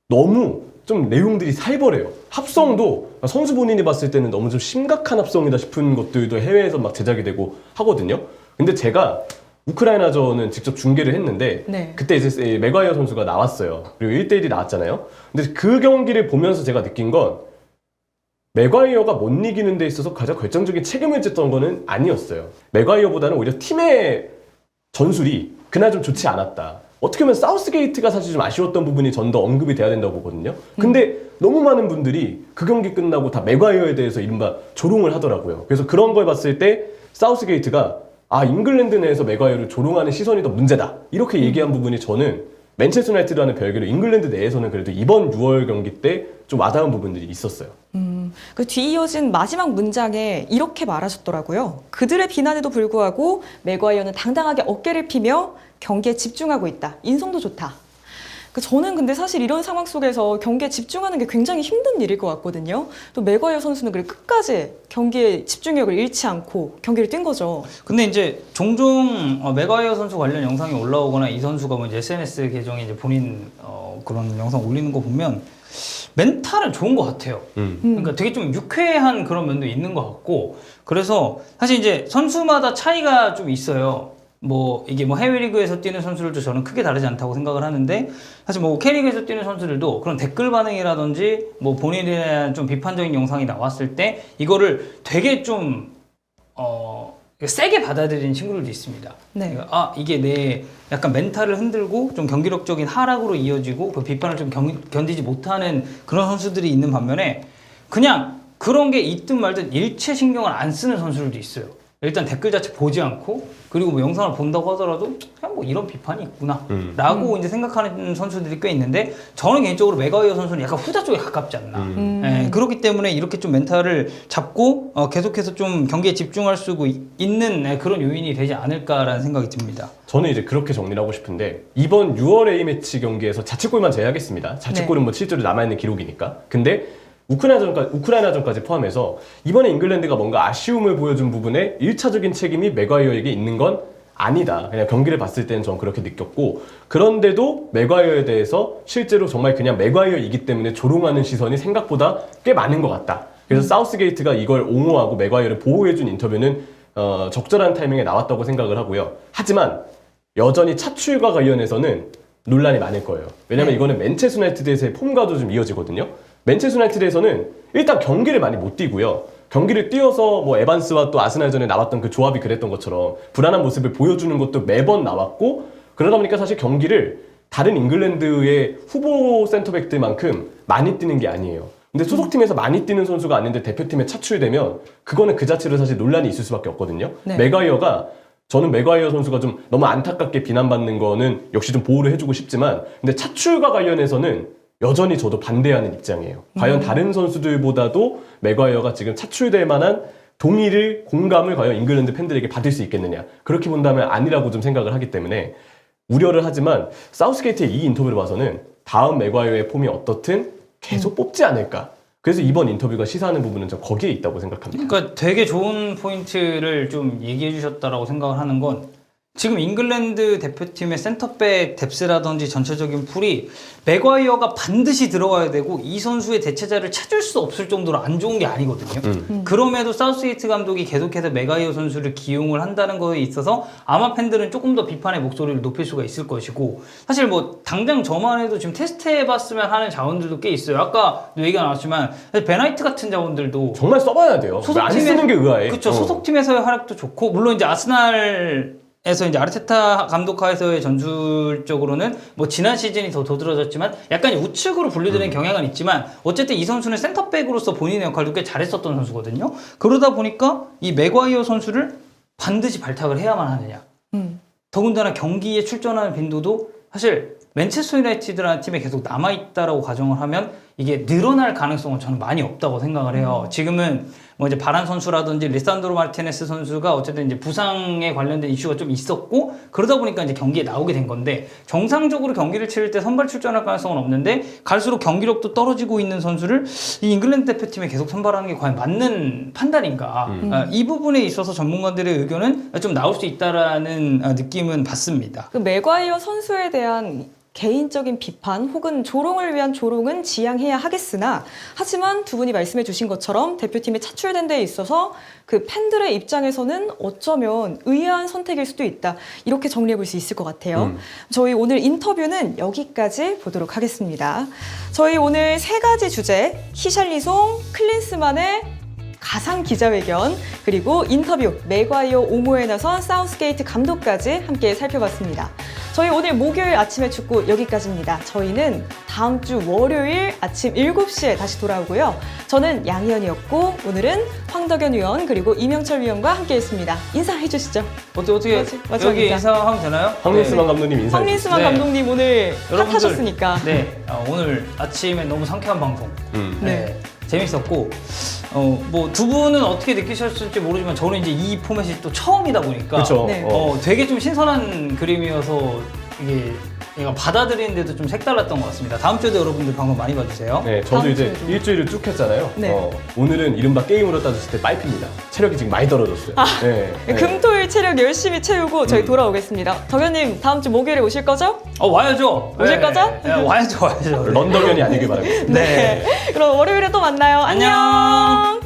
너무 좀 내용들이 살벌해요. 합성도 선수 본인이 봤을 때는 너무 좀 심각한 합성이다 싶은 것들도 해외에서 막 제작이 되고 하거든요. 근데 제가 우크라이나전은 직접 중계를 했는데 네. 그때 이제 맥과이어 선수가 나왔어요. 그리고 1대1이 나왔잖아요. 근데 그 경기를 보면서 제가 느낀 건 맥과이어가 못 이기는 데 있어서 가장 결정적인 책임을 졌던 거는 아니었어요. 맥과이어보다는 오히려 팀의 전술이 그날 좀 좋지 않았다. 어떻게 보면 사우스게이트가 사실 좀 아쉬웠던 부분이 전 더 언급이 돼야 된다고 보거든요. 근데 너무 많은 분들이 그 경기 끝나고 다 맥과이어에 대해서 이른바 조롱을 하더라고요. 그래서 그런 걸 봤을 때 사우스게이트가 잉글랜드 내에서 맥과이어를 조롱하는 시선이 더 문제다. 이렇게 얘기한 부분이 저는 맨체스터 유나이티드와는 별개로 잉글랜드 내에서는 그래도 이번 6월 경기 때 좀 와닿은 부분들이 있었어요. 그 뒤이어진 마지막 문장에 이렇게 말하셨더라고요. 그들의 비난에도 불구하고 맥과이어는 당당하게 어깨를 피며 경기에 집중하고 있다. 인성도 좋다. 저는 근데 사실 이런 상황 속에서 경기에 집중하는 게 굉장히 힘든 일일 것 같거든요. 또 맥과이어 선수는 그래 끝까지 경기에 집중력을 잃지 않고 경기를 뛴 거죠. 근데 이제 종종 맥과이어 선수 관련 영상이 올라오거나 이 선수가 뭐 이제 SNS 계정에 이제 본인 그런 영상 올리는 거 보면 멘탈은 좋은 것 같아요. 그러니까 되게 좀 유쾌한 그런 면도 있는 것 같고 그래서 사실 이제 선수마다 차이가 좀 있어요. 뭐 이게 뭐 해외 리그에서 뛰는 선수들도 저는 크게 다르지 않다고 생각을 하는데 사실 뭐 K리그에서 뛰는 선수들도 그런 댓글 반응이라든지 뭐 본인에 대한 좀 비판적인 영상이 나왔을 때 이거를 되게 좀 세게 받아들이는 친구들도 있습니다. 네. 그러니까 이게 내 약간 멘탈을 흔들고 좀 경기력적인 하락으로 이어지고 그 비판을 좀 견디지 못하는 그런 선수들이 있는 반면에 그냥 그런 게 있든 말든 일체 신경을 안 쓰는 선수들도 있어요. 일단 댓글 자체 보지 않고 그리고 뭐 영상을 본다고 하더라도 그냥 뭐 이런 비판이 있구나 라고 이제 생각하는 선수들이 꽤 있는데 저는 개인적으로 맥과이어 선수는 약간 후자 쪽에 가깝지 않나. 그렇기 때문에 이렇게 좀 멘탈을 잡고 계속해서 좀 경기에 집중할 수 있는 그런 요인이 되지 않을까라는 생각이 듭니다. 저는 이제 그렇게 정리를 하고 싶은데 이번 6월 A매치 경기에서 자책골만 제외하겠습니다. 자책골은 뭐 실제로 남아있는 기록이니까. 근데 우크라이나전까지 포함해서 이번에 잉글랜드가 뭔가 아쉬움을 보여준 부분에 1차적인 책임이 맥과이어에게 있는 건 아니다. 그냥 경기를 봤을 때는 전 그렇게 느꼈고, 그런데도 맥과이어에 대해서 실제로 정말 그냥 맥과이어이기 때문에 조롱하는 시선이 생각보다 꽤 많은 것 같다. 그래서 사우스게이트가 이걸 옹호하고 맥과이어를 보호해준 인터뷰는 적절한 타이밍에 나왔다고 생각을 하고요. 하지만 여전히 차출과 관련해서는 논란이 많을 거예요. 왜냐면 이거는 맨체스터 유나이티드에서의 폼과도 좀 이어지거든요. 맨체스터 유나이티드에서는 일단 경기를 많이 못 뛰고요. 경기를 뛰어서 뭐 에반스와 또 아스날전에 나왔던 그 조합이 그랬던 것처럼 불안한 모습을 보여주는 것도 매번 나왔고, 그러다 보니까 사실 경기를 다른 잉글랜드의 후보 센터백들만큼 많이 뛰는 게 아니에요. 근데 소속팀에서 많이 뛰는 선수가 아닌데 대표팀에 차출되면 그거는 그 자체로 사실 논란이 있을 수밖에 없거든요. 네. 저는 맥과이어 선수가 좀 너무 안타깝게 비난받는 거는 역시 좀 보호를 해주고 싶지만, 근데 차출과 관련해서는 여전히 저도 반대하는 입장이에요. 과연 다른 선수들보다도 맥과이어가 지금 차출될 만한 동의를, 공감을 과연 잉글랜드 팬들에게 받을 수 있겠느냐. 그렇게 본다면 아니라고 좀 생각을 하기 때문에 우려를 하지만, 사우스게이트의 이 인터뷰를 봐서는 다음 맥과이어의 폼이 어떻든 계속 뽑지 않을까. 그래서 이번 인터뷰가 시사하는 부분은 저 거기에 있다고 생각합니다. 그러니까 되게 좋은 포인트를 좀 얘기해 주셨다라고 생각을 하는 건, 지금 잉글랜드 대표팀의 센터백 뎁스라든지 전체적인 풀이 맥과이어가 반드시 들어가야 되고 이 선수의 대체자를 찾을 수 없을 정도로 안 좋은 게 아니거든요. 그럼에도 사우스게이트 감독이 계속해서 맥과이어 선수를 기용을 한다는 거에 있어서 아마 팬들은 조금 더 비판의 목소리를 높일 수가 있을 것이고, 사실 뭐 당장 저만 해도 지금 테스트해봤으면 하는 자원들도 꽤 있어요. 아까 얘기가 나왔지만 베나이트 같은 자원들도 정말 써봐야 돼요. 안 쓰는 게 의아해. 그렇죠. 소속팀에서의 활약도 좋고, 물론 이제 아스날에서 이제 아르테타 감독하에서의 전술적으로는 뭐 지난 시즌이 더 도드라졌지만 약간 우측으로 분류되는 경향은 있지만, 어쨌든 이 선수는 센터백으로서 본인의 역할도 꽤 잘했었던 선수거든요. 그러다 보니까 이 맥과이어 선수를 반드시 발탁을 해야만 하느냐. 더군다나 경기에 출전하는 빈도도 사실 맨체스터 유나이티드라는 팀에 계속 남아있다라고 가정을 하면 이게 늘어날 가능성은 저는 많이 없다고 생각을 해요. 지금은 뭐 이제 바란 선수라든지 리산드로 마르티네스 선수가 어쨌든 이제 부상에 관련된 이슈가 좀 있었고, 그러다 보니까 이제 경기에 나오게 된 건데, 정상적으로 경기를 치를 때 선발 출전할 가능성은 없는데 갈수록 경기력도 떨어지고 있는 선수를 이 잉글랜드 대표팀에 계속 선발하는 게 과연 맞는 판단인가. 이 부분에 있어서 전문가들의 의견은 좀 나올 수 있다라는 느낌은 받습니다. 그 맥과이어 선수에 대한 개인적인 비판 혹은 조롱을 위한 조롱은 지양해야 하겠으나, 하지만 두 분이 말씀해 주신 것처럼 대표팀에 차출된 데 있어서 그 팬들의 입장에서는 어쩌면 의아한 선택일 수도 있다. 이렇게 정리해 볼 수 있을 것 같아요. 저희 오늘 인터뷰는 여기까지 보도록 하겠습니다. 저희 오늘 세 가지 주제, 히샬리송, 클린스만의 가상 기자회견, 그리고 인터뷰, 맥과이어 옹호에 나선 사우스게이트 감독까지 함께 살펴봤습니다. 저희 오늘 목요일 아침의 축구 여기까지입니다. 저희는 다음 주 월요일 아침 7시에 다시 돌아오고요. 저는 양희연이었고, 오늘은 황덕현 위원 그리고 이명철 위원과 함께했습니다. 인사해 주시죠. 어떻게 여기 인사하면 되나요? 황린스만 감독님 인사해 주세요. 황린스만 감독님 오늘 핫하셨으니까. 네, 오늘 아침에 너무 상쾌한 방송. 네. 재밌었고, 뭐 두 분은 어떻게 느끼셨을지 모르지만 저는 이제 이 포맷이 또 처음이다 보니까 그렇죠. 네. 되게 좀 신선한 그림이어서 이게 얘가 받아들이는데도 좀 색달랐던 것 같습니다. 다음 주에도 여러분들 방송 많이 봐주세요. 네, 저도 다음 이제 주에도. 일주일을 쭉 했잖아요. 네. 오늘은 이른바 게임으로 따졌을 때 빨핍니다. 체력이 지금 많이 떨어졌어요. 네, 네. 금토일 체력 열심히 채우고 저희 돌아오겠습니다. 덕현님 다음 주 목요일에 오실 거죠? 와야죠. 오실 거죠? 와야죠. 런던견이 아니길 바라겠습니다. 네. 그럼 월요일에 또 만나요. 안녕.